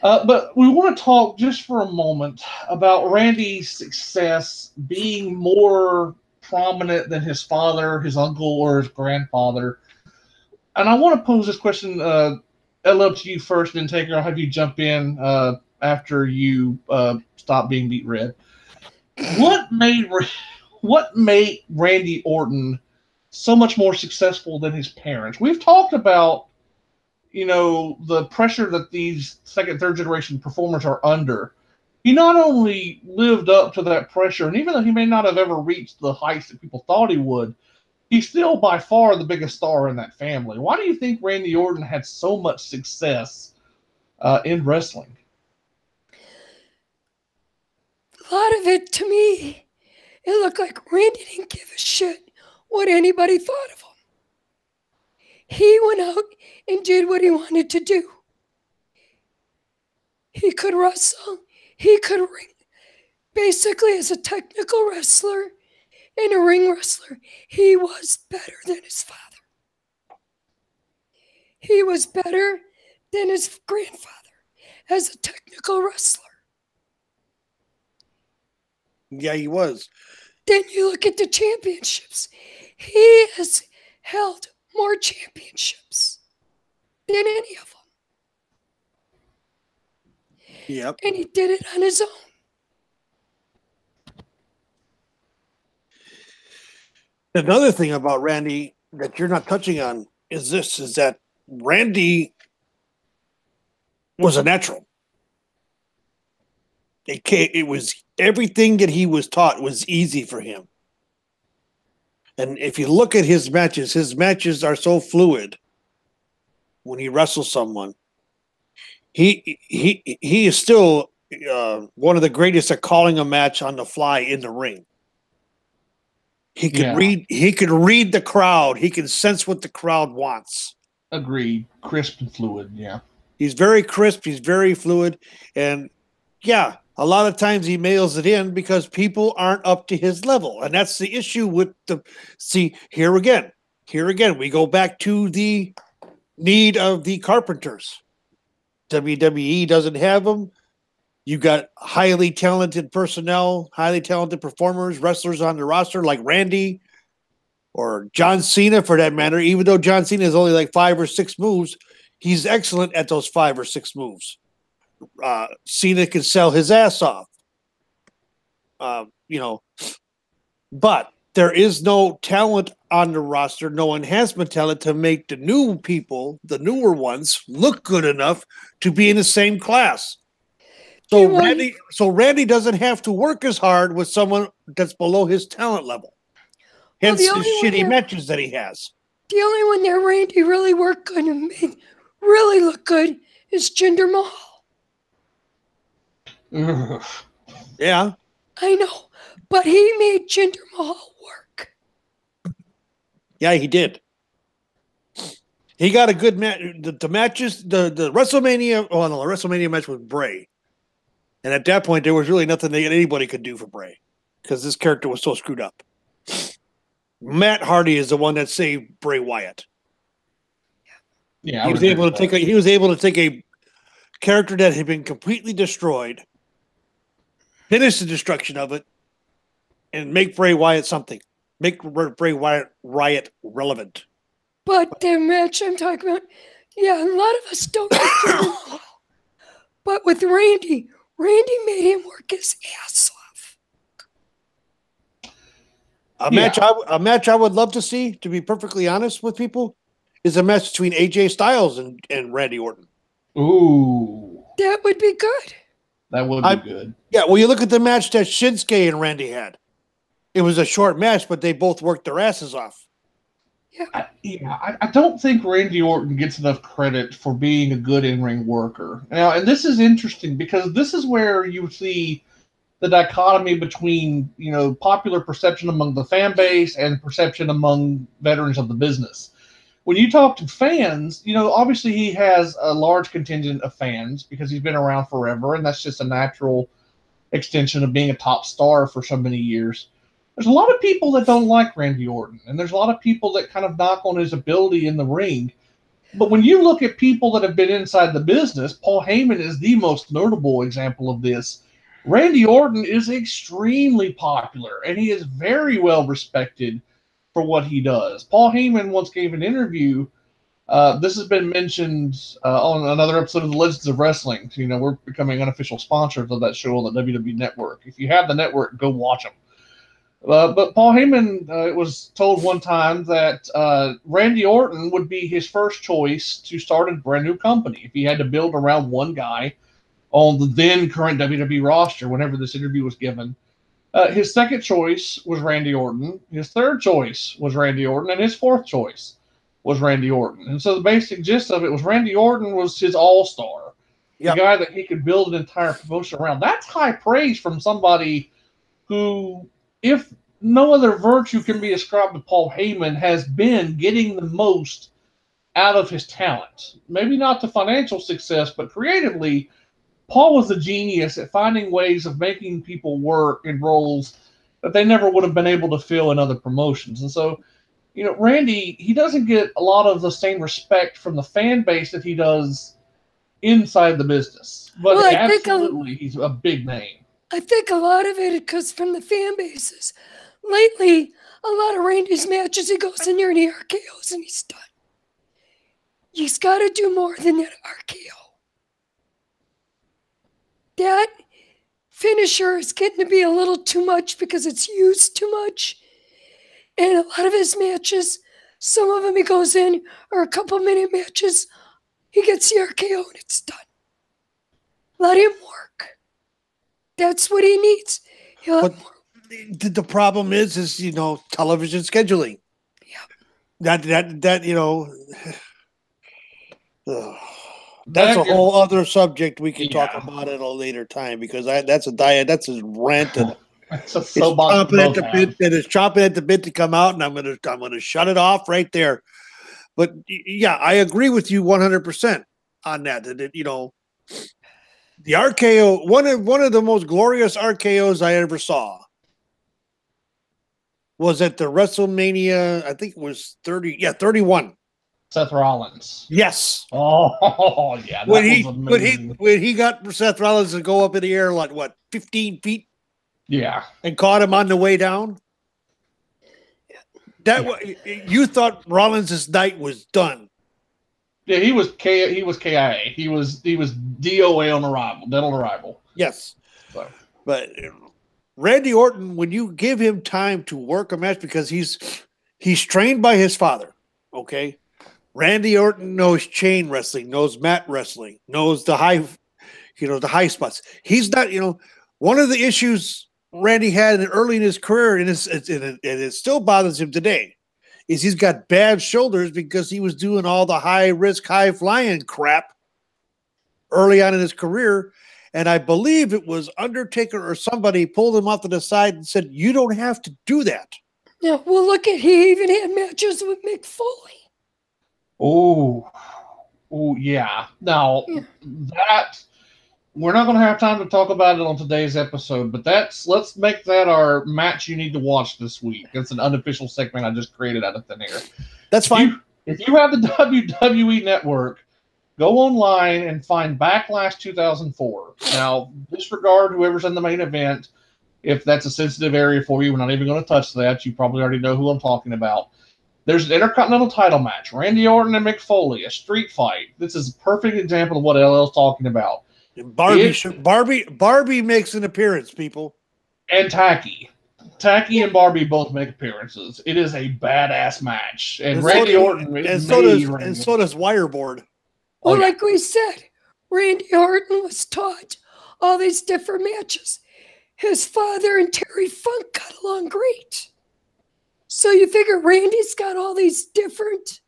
But we want to talk just for a moment about Randy's success being more prominent than his father, his uncle, or his grandfather. And I want to pose this question, Ella, to you first, and then Taker, I'll have you jump in after you stop being beat red. What made Randy Orton so much more successful than his parents? We've talked about, the pressure that these second, third generation performers are under. He not only lived up to that pressure, and even though he may not have ever reached the heights that people thought he would, he's still by far the biggest star in that family. Why do you think Randy Orton had so much success in wrestling? A lot of it, to me, it looked like Randy didn't give a shit what anybody thought of him. He went out and did what he wanted to do. He could wrestle. He could ring. Basically, as a technical wrestler and a ring wrestler, he was better than his father. He was better than his grandfather as a technical wrestler. Yeah, he was. Then you look at the championships. He has held more championships than any of them. Yep. And he did it on his own. Another thing about Randy that you're not touching on is that Randy was a natural. It was everything that he was taught was easy for him. And if you look at his matches are so fluid when he wrestles someone. He is still one of the greatest at calling a match on the fly in the ring. He could read the crowd. He can sense what the crowd wants. Agreed. Crisp and fluid, yeah. He's very crisp. He's very fluid. And, yeah, a lot of times he mails it in because people aren't up to his level. And that's the issue with see, here again, we go back to the need of the carpenters. WWE doesn't have them. You got highly talented personnel, highly talented performers, wrestlers on the roster like Randy or John Cena for that matter. Even though John Cena is only like 5 or 6 moves, he's excellent at those 5 or 6 moves. Cena can sell his ass off. But there is no talent on the roster, no enhancement talent to make the new people, the newer ones, look good enough to be in the same class. So Randy doesn't have to work as hard with someone that's below his talent level. Hence the shitty matches that he has. The only one that Randy really worked good and made really look good is Jinder Mahal. Ugh. Yeah. I know, but he made Jinder Mahal work. Yeah, he did. He got a good match. The matches, the WrestleMania, the WrestleMania match with Bray. And at that point, there was really nothing that anybody could do for Bray because this character was so screwed up. Matt Hardy is the one that saved Bray Wyatt. Yeah, he was able to take a character that had been completely destroyed, finish the destruction of it, and make Bray Wyatt something. Make Bray Wyatt relevant. But the match I'm talking about, yeah, a lot of us don't like Jinder Mahal. But with Randy made him work his ass off. A match I would love to see, to be perfectly honest with people, is a match between AJ Styles and Randy Orton. Ooh. That would be good. That would be good. Yeah, well, you look at the match that Shinsuke and Randy had. It was a short match, but they both worked their asses off. I don't think Randy Orton gets enough credit for being a good in-ring worker. Now, and this is interesting because this is where you see the dichotomy between, popular perception among the fan base and perception among veterans of the business. When you talk to fans, obviously he has a large contingent of fans because he's been around forever, and that's just a natural extension of being a top star for so many years. There's a lot of people that don't like Randy Orton, and there's a lot of people that kind of knock on his ability in the ring. But when you look at people that have been inside the business, Paul Heyman is the most notable example of this. Randy Orton is extremely popular, and he is very well respected for what he does. Paul Heyman once gave an interview. This has been mentioned on another episode of the Legends of Wrestling. So, we're becoming unofficial sponsors of that show on the WWE Network. If you have the network, go watch them. But Paul Heyman was told one time that Randy Orton would be his first choice to start a brand new company if he had to build around one guy on the then current WWE roster whenever this interview was given. His second choice was Randy Orton. His third choice was Randy Orton. And his fourth choice was Randy Orton. And so the basic gist of it was Randy Orton was his all-star. Yep. The guy that he could build an entire promotion around. That's high praise from somebody who, if no other virtue can be ascribed to Paul Heyman, has been getting the most out of his talent. Maybe not the financial success, but creatively, Paul was a genius at finding ways of making people work in roles that they never would have been able to fill in other promotions. And so, Randy, he doesn't get a lot of the same respect from the fan base that he does inside the business. But Well, absolutely, he's a big name. I think a lot of it comes from the fan bases. Lately, a lot of Randy's matches, he goes in there and he RKOs and he's done. He's got to do more than that RKO. That finisher is getting to be a little too much because it's used too much. And a lot of his matches, some of them he goes in, or a couple minute matches, he gets the RKO and it's done. Let him work. That's what he needs. But the problem is television scheduling. Yeah. That's a whole other subject we can talk about at a later time, because that's a rant and it's chomping at the bit, and it's chomping at the bit to come out, and I'm gonna shut it off right there. But yeah, I agree with you 100% on that. That the RKO, one of the most glorious RKOs I ever saw was at the WrestleMania. I think it was 31. Seth Rollins. Yes. Oh, yeah. When he got Seth Rollins to go up in the air like 15 feet. Yeah. And caught him on the way down. You thought Rollins' night was done. Yeah, he was KIA. He was DOA on arrival, dead on arrival. Yes. So. But Randy Orton, when you give him time to work a match, because he's trained by his father, okay? Randy Orton knows chain wrestling, knows mat wrestling, knows the high spots. He's not, one of the issues Randy had early in his career, and it still bothers him today, is he's got bad shoulders because he was doing all the high risk, high flying crap early on in his career. And I believe it was Undertaker or somebody pulled him off to the side and said, "You don't have to do that." Yeah, well, he even had matches with Mick Foley. Oh, yeah. Now, that we're not going to have time to talk about it on today's episode, but let's make that our match you need to watch this week. It's an unofficial segment I just created out of thin air. That's fine. If you have the WWE Network, go online and find Backlash 2004. Now, disregard whoever's in the main event. If that's a sensitive area for you, we're not even going to touch that. You probably already know who I'm talking about. There's an Intercontinental title match. Randy Orton and Mick Foley, a street fight. This is a perfect example of what LL's talking about. Barbie makes an appearance, people. And Tacky. Tacky and Barbie both make appearances. It is a badass match. And Randy Orton is so does Wireboard. Well, like we said, Randy Orton was taught all these different matches. His father and Terry Funk got along great. So you figure Randy's got all these different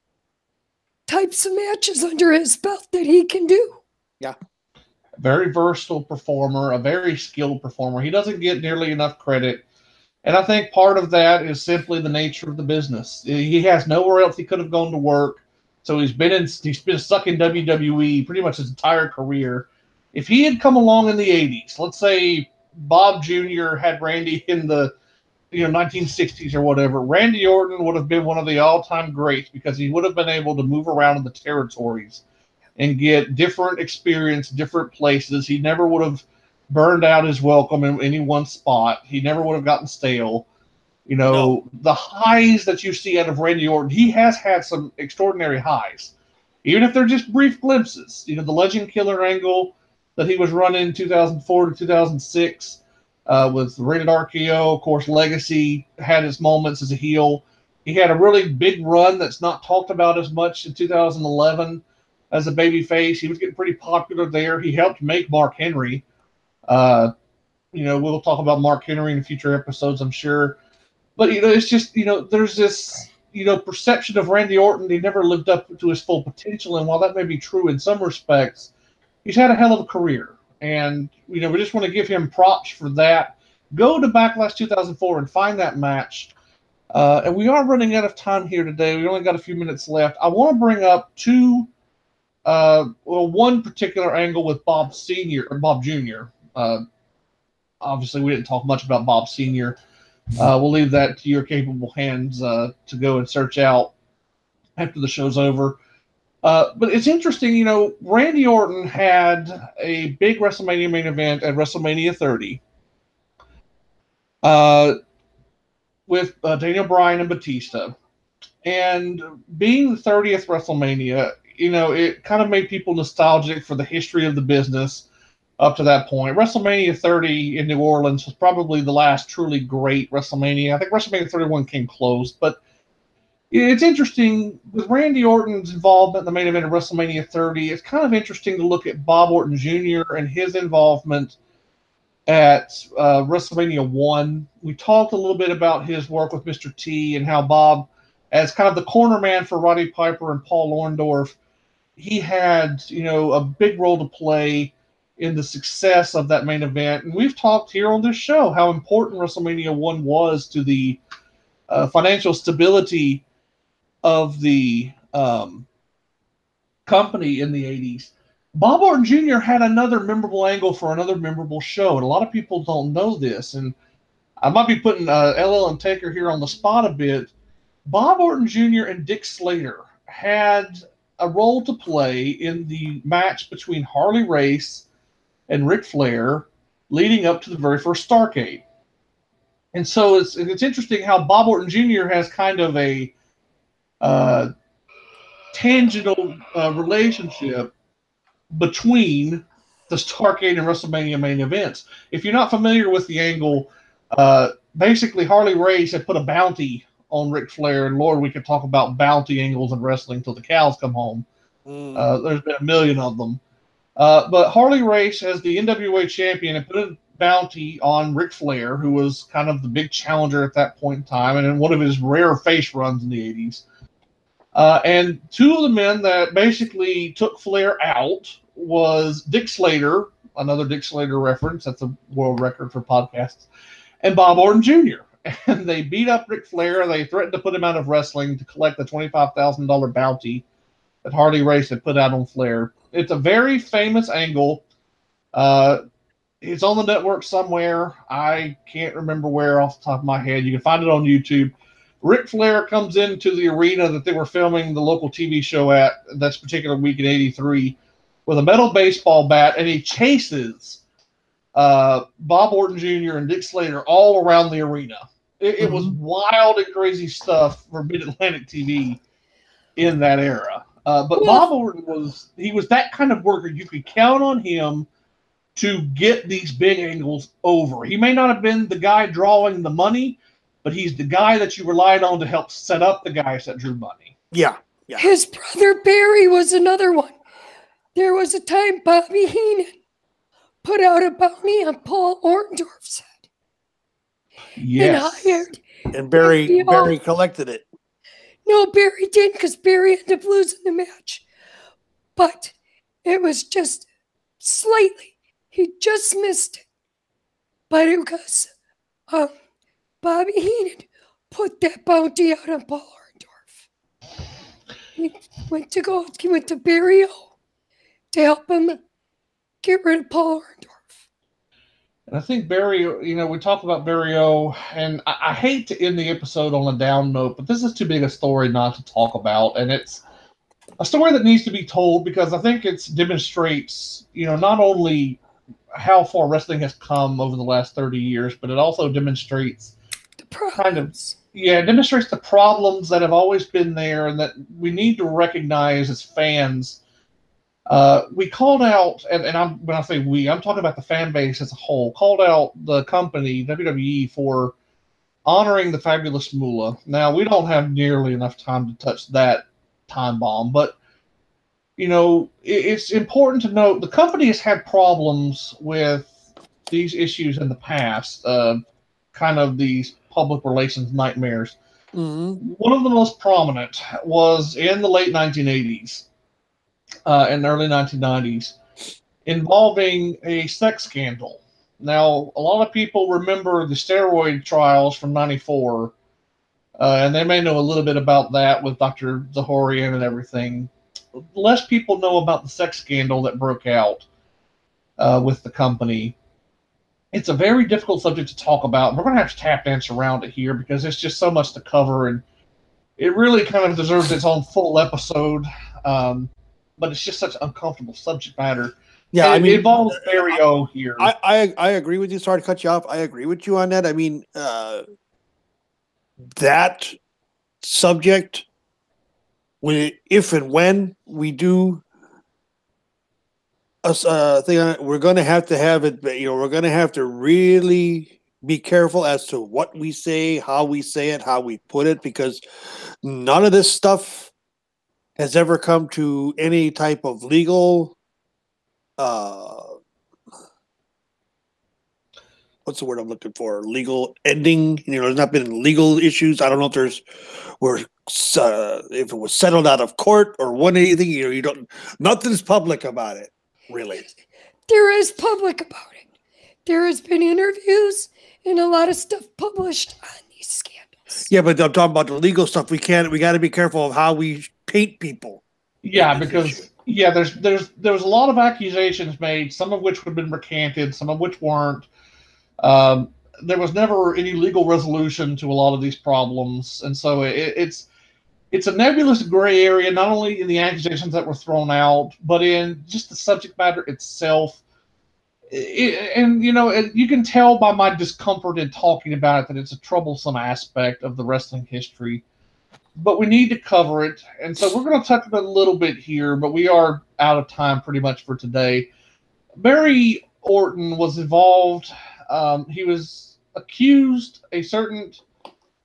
types of matches under his belt that he can do. Yeah. Very versatile performer, a very skilled performer. He doesn't get nearly enough credit. And I think part of that is simply the nature of the business. He has nowhere else he could have gone to work. So he's been stuck in WWE pretty much his entire career. If he had come along in the 80s, let's say Bob Jr. had Randy in the 1960s or whatever, Randy Orton would have been one of the all-time greats because he would have been able to move around in the territories and get different experience, different places. He never would have burned out his welcome in any one spot. He never would have gotten stale. The highs that you see out of Randy Orton, he has had some extraordinary highs, even if they're just brief glimpses. The Legend Killer angle that he was running in 2004 to 2006 with Rated RKO. Of course, Legacy had its moments as a heel. He had a really big run that's not talked about as much in 2011 as a babyface. He was getting pretty popular there. He helped make Mark Henry. We'll talk about Mark Henry in future episodes, I'm sure. But, it's just, there's this, perception of Randy Orton. He never lived up to his full potential. And while that may be true in some respects, he's had a hell of a career. And, we just want to give him props for that. Go to Backlash 2004 and find that match. And we are running out of time here today. We only got a few minutes left. I want to bring up two one particular angle with Bob Sr. or Bob Jr. Obviously, we didn't talk much about Bob Sr. We'll leave that to your capable hands to go and search out after the show's over. But it's interesting, Randy Orton had a big WrestleMania main event at WrestleMania 30 with Daniel Bryan and Batista. And being the 30th WrestleMania, it kind of made people nostalgic for the history of the business up to that point. WrestleMania 30 in New Orleans was probably the last truly great WrestleMania. I think WrestleMania 31 came close, but it's interesting with Randy Orton's involvement in the main event of WrestleMania 30. It's kind of interesting to look at Bob Orton Jr. and his involvement at WrestleMania 1. We talked a little bit about his work with Mr. T and how Bob, as kind of the corner man for Roddy Piper and Paul Orndorff, he had, a big role to play in the success of that main event. And we've talked here on this show how important WrestleMania 1 was to the financial stability of the company in the 80s. Bob Orton Jr. had another memorable angle for another memorable show, and a lot of people don't know this. And I might be putting LL and Taker here on the spot a bit. Bob Orton Jr. and Dick Slater had a role to play in the match between Harley Race and Ric Flair leading up to the very first Starrcade. And so it's interesting how Bob Orton Jr. has kind of a tangential relationship between the Starrcade and WrestleMania main events. If you're not familiar with the angle, basically Harley Race had put a bounty on Ric Flair, and Lord, we could talk about bounty angles in wrestling till the cows come home. There's been a million of them. But Harley Race, as the NWA champion, had put a bounty on Ric Flair, who was kind of the big challenger at that point in time, and in one of his rare face runs in the 80s. And two of the men that basically took Flair out was Dick Slater, another Dick Slater reference, that's a world record for podcasts, and Bob Orton Jr. And they beat up Ric Flair. They threatened to put him out of wrestling to collect the $25,000 bounty that Harley Race had put out on Flair. It's a very famous angle. It's on the network somewhere. I can't remember where off the top of my head. You can find it on YouTube. Ric Flair comes into the arena that they were filming the local TV show at that particular week in '83 with a metal baseball bat, and he chases Bob Orton Jr. and Dick Slater all around the arena. It was wild and crazy stuff for Mid-Atlantic TV in that era. But Bob Orton was that kind of worker. You could count on him to get these big angles over. He may not have been the guy drawing the money, but he's the guy that you relied on to help set up the guys that drew money. Yeah. His brother Barry was another one. There was a time Bobby Heenan put out a bounty on Paul Orndorff's head. Yes. And Barry collected it. No, Barry didn't, because Barry ended up losing the match. But it was just slightly. He just missed it. But it was Bobby Heenan put that bounty out on Paul Orndorff. He went to Barry O to help him get rid of Paul Orndorff. And I think Barry, we talk about Barry O, and I hate to end the episode on a down note, but this is too big a story not to talk about, and it's a story that needs to be told because I think it demonstrates, not only how far wrestling has come over the last 30 years, but it also demonstrates demonstrates the problems that have always been there and that we need to recognize as fans. We called out, and when I say we, I'm talking about the fan base as a whole, called out the company, WWE, for honoring the Fabulous Moolah. Now, we don't have nearly enough time to touch that time bomb, but, it's important to note the company has had problems with these issues in the past, kind of these public relations nightmares. Mm-hmm. One of the most prominent was in the late 1980s. In the early 1990s, involving a sex scandal. Now, a lot of people remember the steroid trials from '94, and they may know a little bit about that with Dr. Zahorian and everything. less people know about the sex scandal that broke out with the company. It's a very difficult subject to talk about. We're going to have to tap dance around it here because there's just so much to cover, and it really kind of deserves its own full episode. But it's just such an uncomfortable subject matter. Yeah, and it involves Barry O here. I agree with you. Sorry to cut you off. I agree with you on that. I mean, that subject, if and when we do a thing on it, we're going to have it. We're going to have to really be careful as to what we say, how we say it, how we put it, because none of this stuff has ever come to any type of legal. What's the word I'm looking for? Legal ending. There's not been legal issues. I don't know if if it was settled out of court or anything. Nothing's public about it, really. There is public about it. There has been interviews and a lot of stuff published on these scandals. Yeah, but I'm talking about the legal stuff. We got to be careful of how we paint people. Yeah, because there was a lot of accusations made, some of which have been recanted, some of which weren't. There was never any legal resolution to a lot of these problems, and so it's a nebulous gray area, not only in the accusations that were thrown out, but in just the subject matter itself. You can tell by my discomfort in talking about it that it's a troublesome aspect of the wrestling history. But we need to cover it, and so we're going to touch on it a little bit here, but we are out of time pretty much for today. Barry Orton was involved. He was accused a certain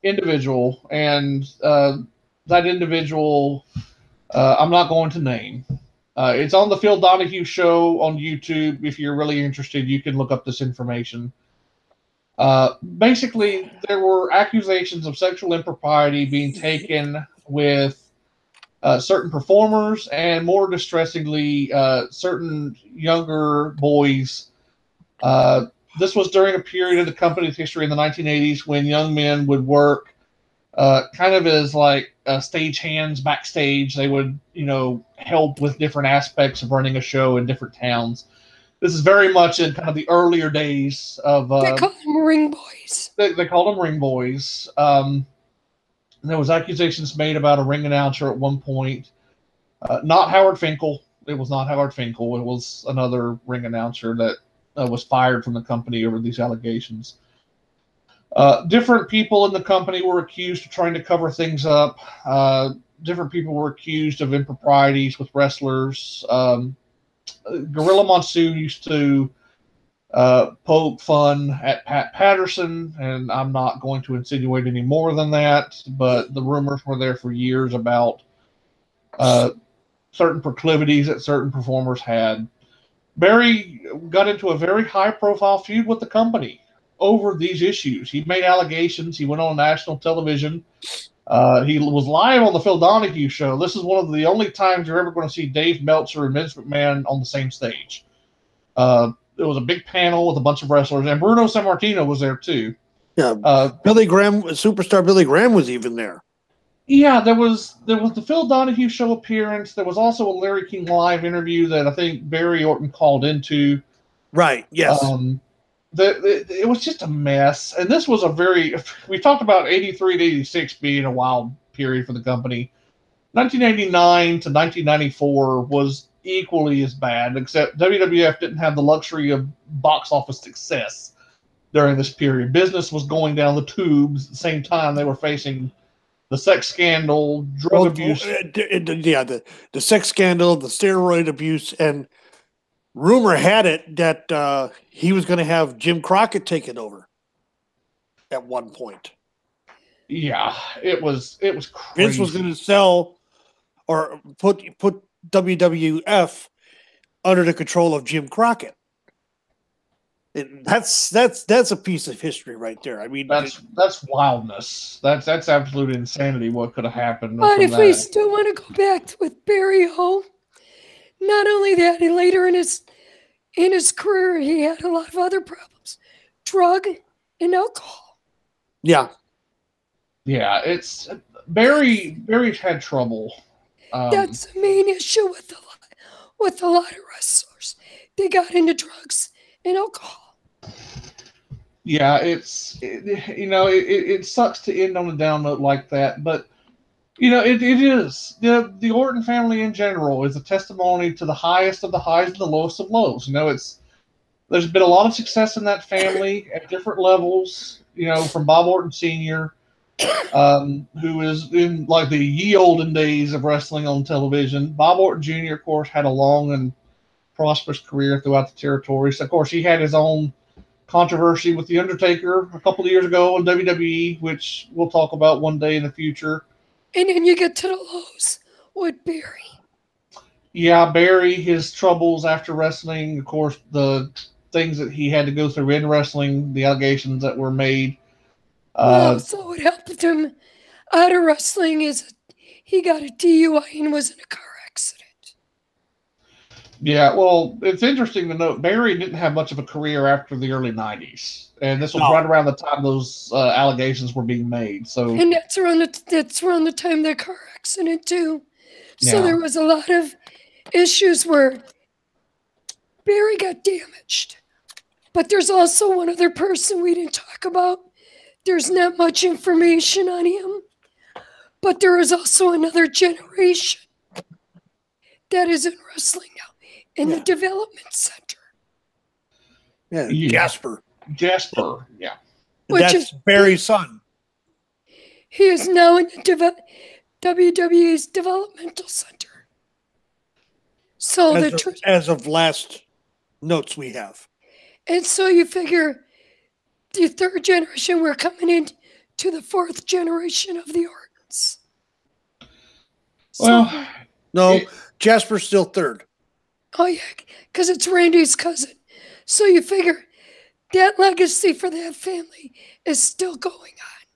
individual, and that individual I'm not going to name. It's on the Phil Donahue show on YouTube. If you're really interested, you can look up this information. Basically, there were accusations of sexual impropriety being taken with certain performers, and more distressingly, certain younger boys. This was during a period of the company's history in the 1980s when young men would work kind of as like stage hands backstage. They would, help with different aspects of running a show in different towns. This is very much in kind of the earlier days of. They call them ring boys. They called them ring boys. There was accusations made about a ring announcer at one point. Not Howard Finkel. It was not Howard Finkel. It was another ring announcer that was fired from the company over these allegations. Different people in the company were accused of trying to cover things up. Different people were accused of improprieties with wrestlers. Gorilla Monsoon used to poke fun at Pat Patterson, and I'm not going to insinuate any more than that, but the rumors were there for years about certain proclivities that certain performers had. Barry got into a very high-profile feud with the company over these issues. He made allegations. He went on national television. He was live on the Phil Donahue show. This is one of the only times you're ever going to see Dave Meltzer and Vince McMahon on the same stage. It was a big panel with a bunch of wrestlers, and Bruno Sammartino was there too. Yeah, Billy Graham, superstar Billy Graham was even there. Yeah, there was the Phil Donahue show appearance. There was also a Larry King live interview that I think Barry Orton called into. Right. Yes. It was just a mess, and this was we talked about 83 to 86 being a wild period for the company. 1989 to 1994 was equally as bad, except WWF didn't have the luxury of box office success during this period. Business was going down the tubes at the same time they were facing the sex scandal, drug abuse. The sex scandal, the steroid abuse, and rumor had it that he was going to have Jim Crockett take it over at one point. Yeah, it was crazy. Vince was going to sell or put WWF under the control of Jim Crockett. That's a piece of history right there. I mean, that's wildness. That's absolute insanity. What could have happened? But if we still want to go back with Barry O, not only that, later in his career, he had a lot of other problems, drug and alcohol. Yeah. Yeah, it's Barry's had trouble. That's the main issue with a lot of wrestlers. They got into drugs and alcohol. Yeah, it sucks to end on a down note like that, but it is the Orton family in general is a testimony to the highest of the highs and the lowest of lows. There's been a lot of success in that family at different levels. From Bob Orton Sr., who is in like the ye olden days of wrestling on television. Bob Orton Jr., of course, had a long and prosperous career throughout the territories. Of course, he had his own controversy with The Undertaker a couple of years ago in WWE, which we'll talk about one day in the future. And then you get to the lows with Barry. Yeah, Barry, his troubles after wrestling, of course, the things that he had to go through in wrestling, the allegations that were made. So what helped him out of wrestling is he got a DUI and was in a car accident. Yeah, well, it's interesting to note Barry didn't have much of a career after the early 90s. And this was right around the time those allegations were being made. And that's around the time of the car accident, too. So there was a lot of issues where Barry got damaged. But there's also one other person we didn't talk about. There's not much information on him. But there is also another generation that is in wrestling now in the development center. Yeah, Jasper, yeah. Which is Barry's son. He is now in the WWE's developmental center. So as of last notes we have. And so you figure the third generation, we're coming in to the fourth generation of the Ortons. Well, Jasper's still third. Oh, yeah, because it's Randy's cousin. So you figure that legacy for that family is still going on.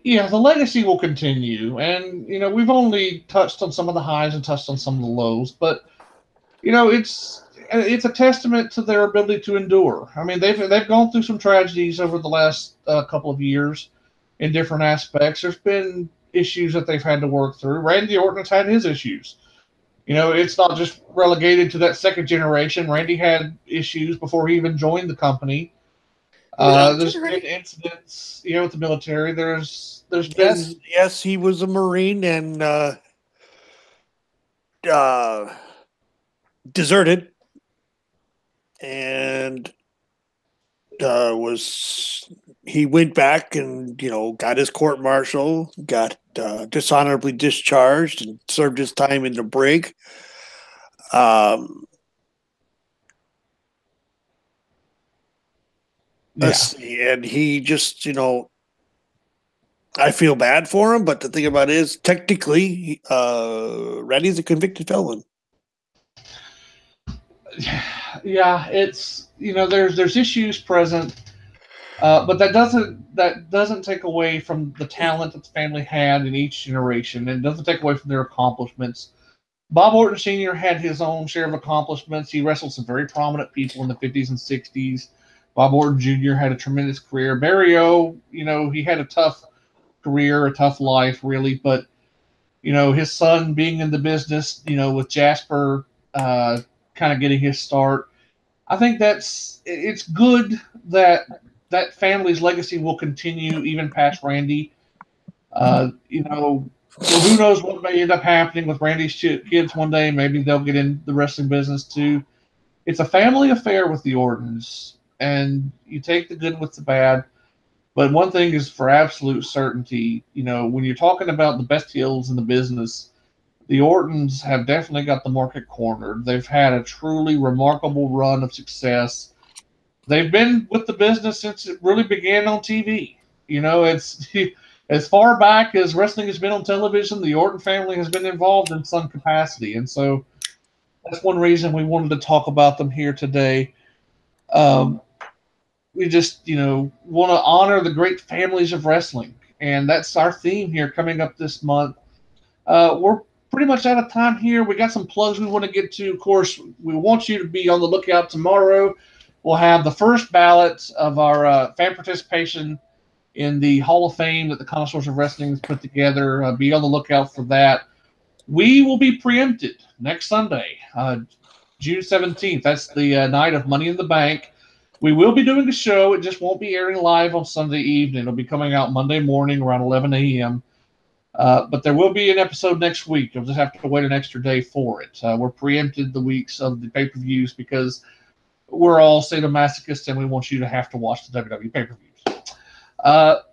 Yeah, the legacy will continue. And, we've only touched on some of the highs and touched on some of the lows. But, it's a testament to their ability to endure. I mean, they've gone through some tragedies over the last couple of years in different aspects. There's been issues that they've had to work through. Randy Orton's had his issues. It's not just relegated to that second generation. Randy had issues before he even joined the company. There's been incidents, with the military. There's been he was a Marine and deserted, and he went back and got his court-martial, got dishonorably discharged, and served his time in the brig. And he just, I feel bad for him, but the thing about it is, technically, Randy's a convicted felon. Yeah, it's there's issues present, but that doesn't take away from the talent that the family had in each generation, and it doesn't take away from their accomplishments. Bob Orton Sr. had his own share of accomplishments. He wrestled some very prominent people in the 50s and 60s. Bob Orton Jr. had a tremendous career. Barry O, he had a tough career, a tough life, really, but his son being in the business, with Jasper kind of getting his start. I think it's good that family's legacy will continue even past Randy. Who knows what may end up happening with Randy's kids one day. Maybe they'll get in the wrestling business too. It's a family affair with the Ortons, and you take the good with the bad. But one thing is for absolute certainty, when you're talking about the best heels in the business, the Ortons have definitely got the market cornered. They've had a truly remarkable run of success. They've been with the business since it really began on TV. It's as far back as wrestling has been on television, the Orton family has been involved in some capacity. And so that's one reason we wanted to talk about them here today. We just, want to honor the great families of wrestling. And that's our theme here coming up this month. We're pretty much out of time here. We got some plugs we want to get to. Of course, we want you to be on the lookout tomorrow. We'll have the first ballot of our fan participation in the Hall of Fame that the Connoisseurs of Wrestling has put together. Be on the lookout for that. we will be preempted next Sunday, June 17th. That's the night of Money in the Bank. We will be doing a show. It just won't be airing live on Sunday evening. It'll be coming out Monday morning around 11 a.m. But there will be an episode next week. You'll just have to wait an extra day for it. We're preempted the weeks of the pay-per-views because we're all sadomasochists and we want you to have to watch the WWE pay-per-views.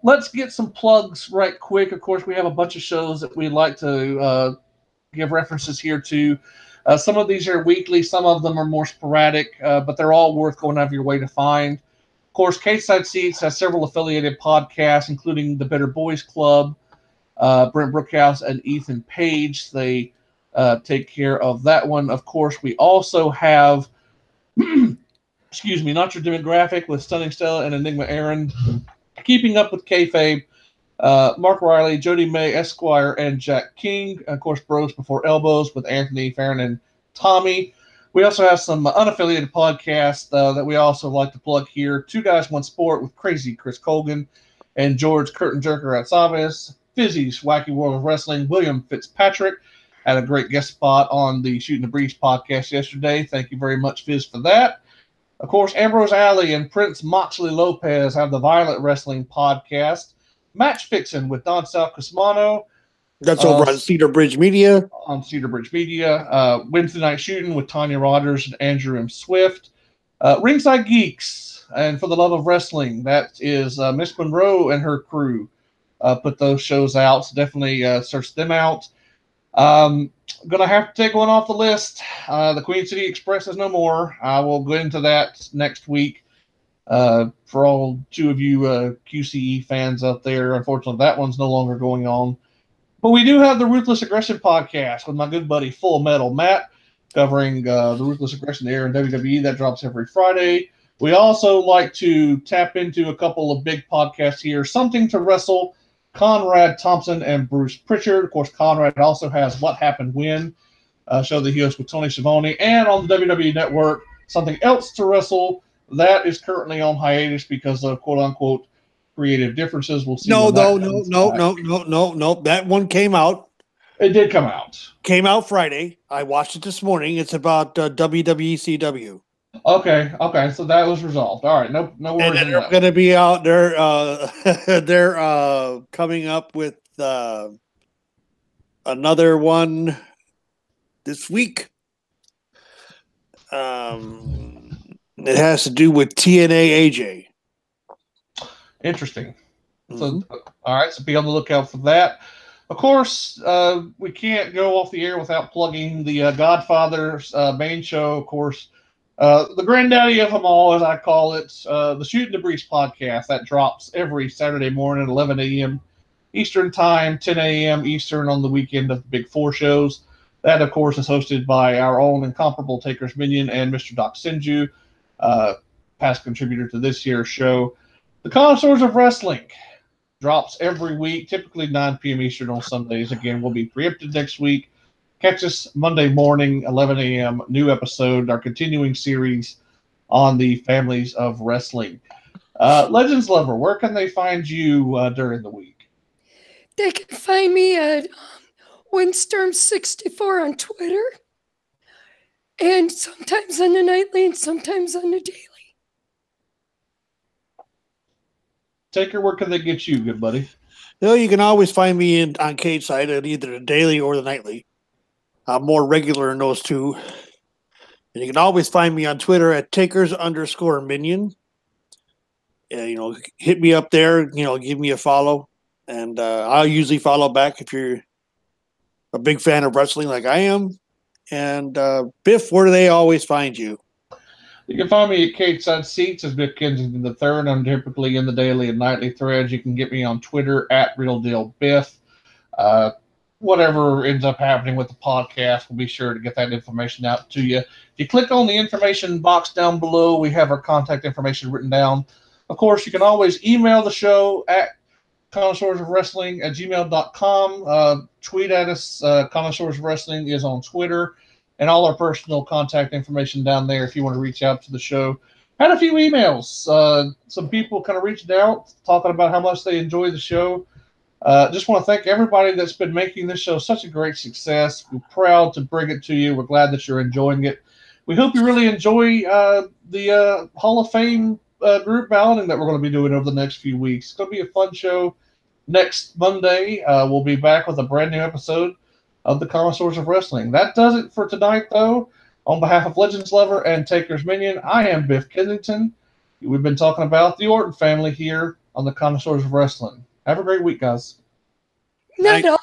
Let's get some plugs right quick. Of course, we have a bunch of shows that we'd like to give references here to. Some of these are weekly. Some of them are more sporadic, but they're all worth going out of your way to find. Of course, K-Side Seats has several affiliated podcasts, including the Better Boys Club, Brent Brookhouse and Ethan Page. They take care of that one. Of course, we also have, excuse me, Not Your Demographic with Stunning Stella and Enigma Aaron, Keeping Up with Kayfabe, Mark Riley, Jody May, Esquire, and Jack King. Of course, Bros Before Elbows with Anthony, Farron, and Tommy. We also have some unaffiliated podcasts that we also like to plug here. Two Guys, One Sport with Crazy Chris Colgan and George Curtin Jerker Atsaves. Fizzy's Wacky World of Wrestling. William Fitzpatrick had a great guest spot on the Shooting the Breeze podcast yesterday. Thank you very much, Fizz, for that. Of course, Ambrose Alley and Prince Moxley Lopez have the Violent Wrestling podcast. Match Fixin' with Don Sal Cusmano. That's over on Cedar Bridge Media. On Cedar Bridge Media. Wednesday Night Shooting with Tanya Rogers and Andrew M. Swift. Ringside Geeks and For the Love of Wrestling. That is Miss Monroe and her crew. Put those shows out. So definitely search them out. Gonna have to take one off the list. The Queen City Express is no more. I will go into that next week. For all two of you QCE fans out there, unfortunately, that one's no longer going on. But we do have the Ruthless Aggression podcast with my good buddy Full Metal Matt, covering the Ruthless Aggression era in WWE. That drops every Friday. We also like to tap into a couple of big podcasts here. Something to Wrestle, Conrad Thompson and Bruce Pritchard. Of course, Conrad also has What Happened When, show that he hosts with Tony Schiavone. And on the WWE Network, Something Else to Wrestle. That is currently on hiatus because of quote-unquote creative differences. We'll see. No. That one came out. It did come out. Came out Friday. I watched it this morning. It's about WWECW. Okay. So that was resolved. All right. No worries. And they're going to be out there. They're coming up with another one this week. It has to do with TNA AJ. Interesting. So, all right. So be on the lookout for that. Of course, we can't go off the air without plugging the Godfather's main show. Of course, the granddaddy of them all, as I call it, the Shooting the Breeze podcast that drops every Saturday morning at 11 a.m. Eastern Time, 10 a.m. Eastern on the weekend of the Big Four shows. That, of course, is hosted by our own incomparable Taker's Minion and Mr. Doc Sinju, past contributor to this year's show. The Connoisseurs of Wrestling drops every week, typically 9 p.m. Eastern on Sundays. Again, we'll be preempted next week. Catch us Monday morning, 11 a.m., new episode, our continuing series on the families of wrestling. Legends Lover, where can they find you during the week? They can find me at Windstorm64 on Twitter, and sometimes on the nightly and sometimes on the daily. Taker, where can they get you, good buddy? You can always find me on Kate's side at either the daily or the nightly. I'm more regular in those two. And you can always find me on Twitter at Takers_Minion. Hit me up there, give me a follow. And I'll usually follow back if you're a big fan of wrestling like I am. And Biff, where do they always find you? You can find me at Kate's Side Seats as Biff Kensington III. I'm typically in the daily and nightly threads. You can get me on Twitter at RealDealBiff. Whatever ends up happening with the podcast, we'll be sure to get that information out to you. If you click on the information box down below, we have our contact information written down. Of course, you can always email the show at connoisseursofwrestling@gmail.com. Tweet at us. Connoisseurs of Wrestling is on Twitter. And all our personal contact information down there if you want to reach out to the show. Had a few emails. Some people kind of reached out talking about how much they enjoy the show. Just want to thank everybody that's been making this show such a great success. We're proud to bring it to you. We're glad that you're enjoying it. We hope you really enjoy the Hall of Fame group balloting that we're going to be doing over the next few weeks. It's going to be a fun show. Next Monday, we'll be back with a brand new episode of the Connoisseurs of Wrestling. That does it for tonight, though. On behalf of Legends Lover and Taker's Minion, I am Biff Kensington. We've been talking about the Orton family here on the Connoisseurs of Wrestling. Have a great week, guys. Not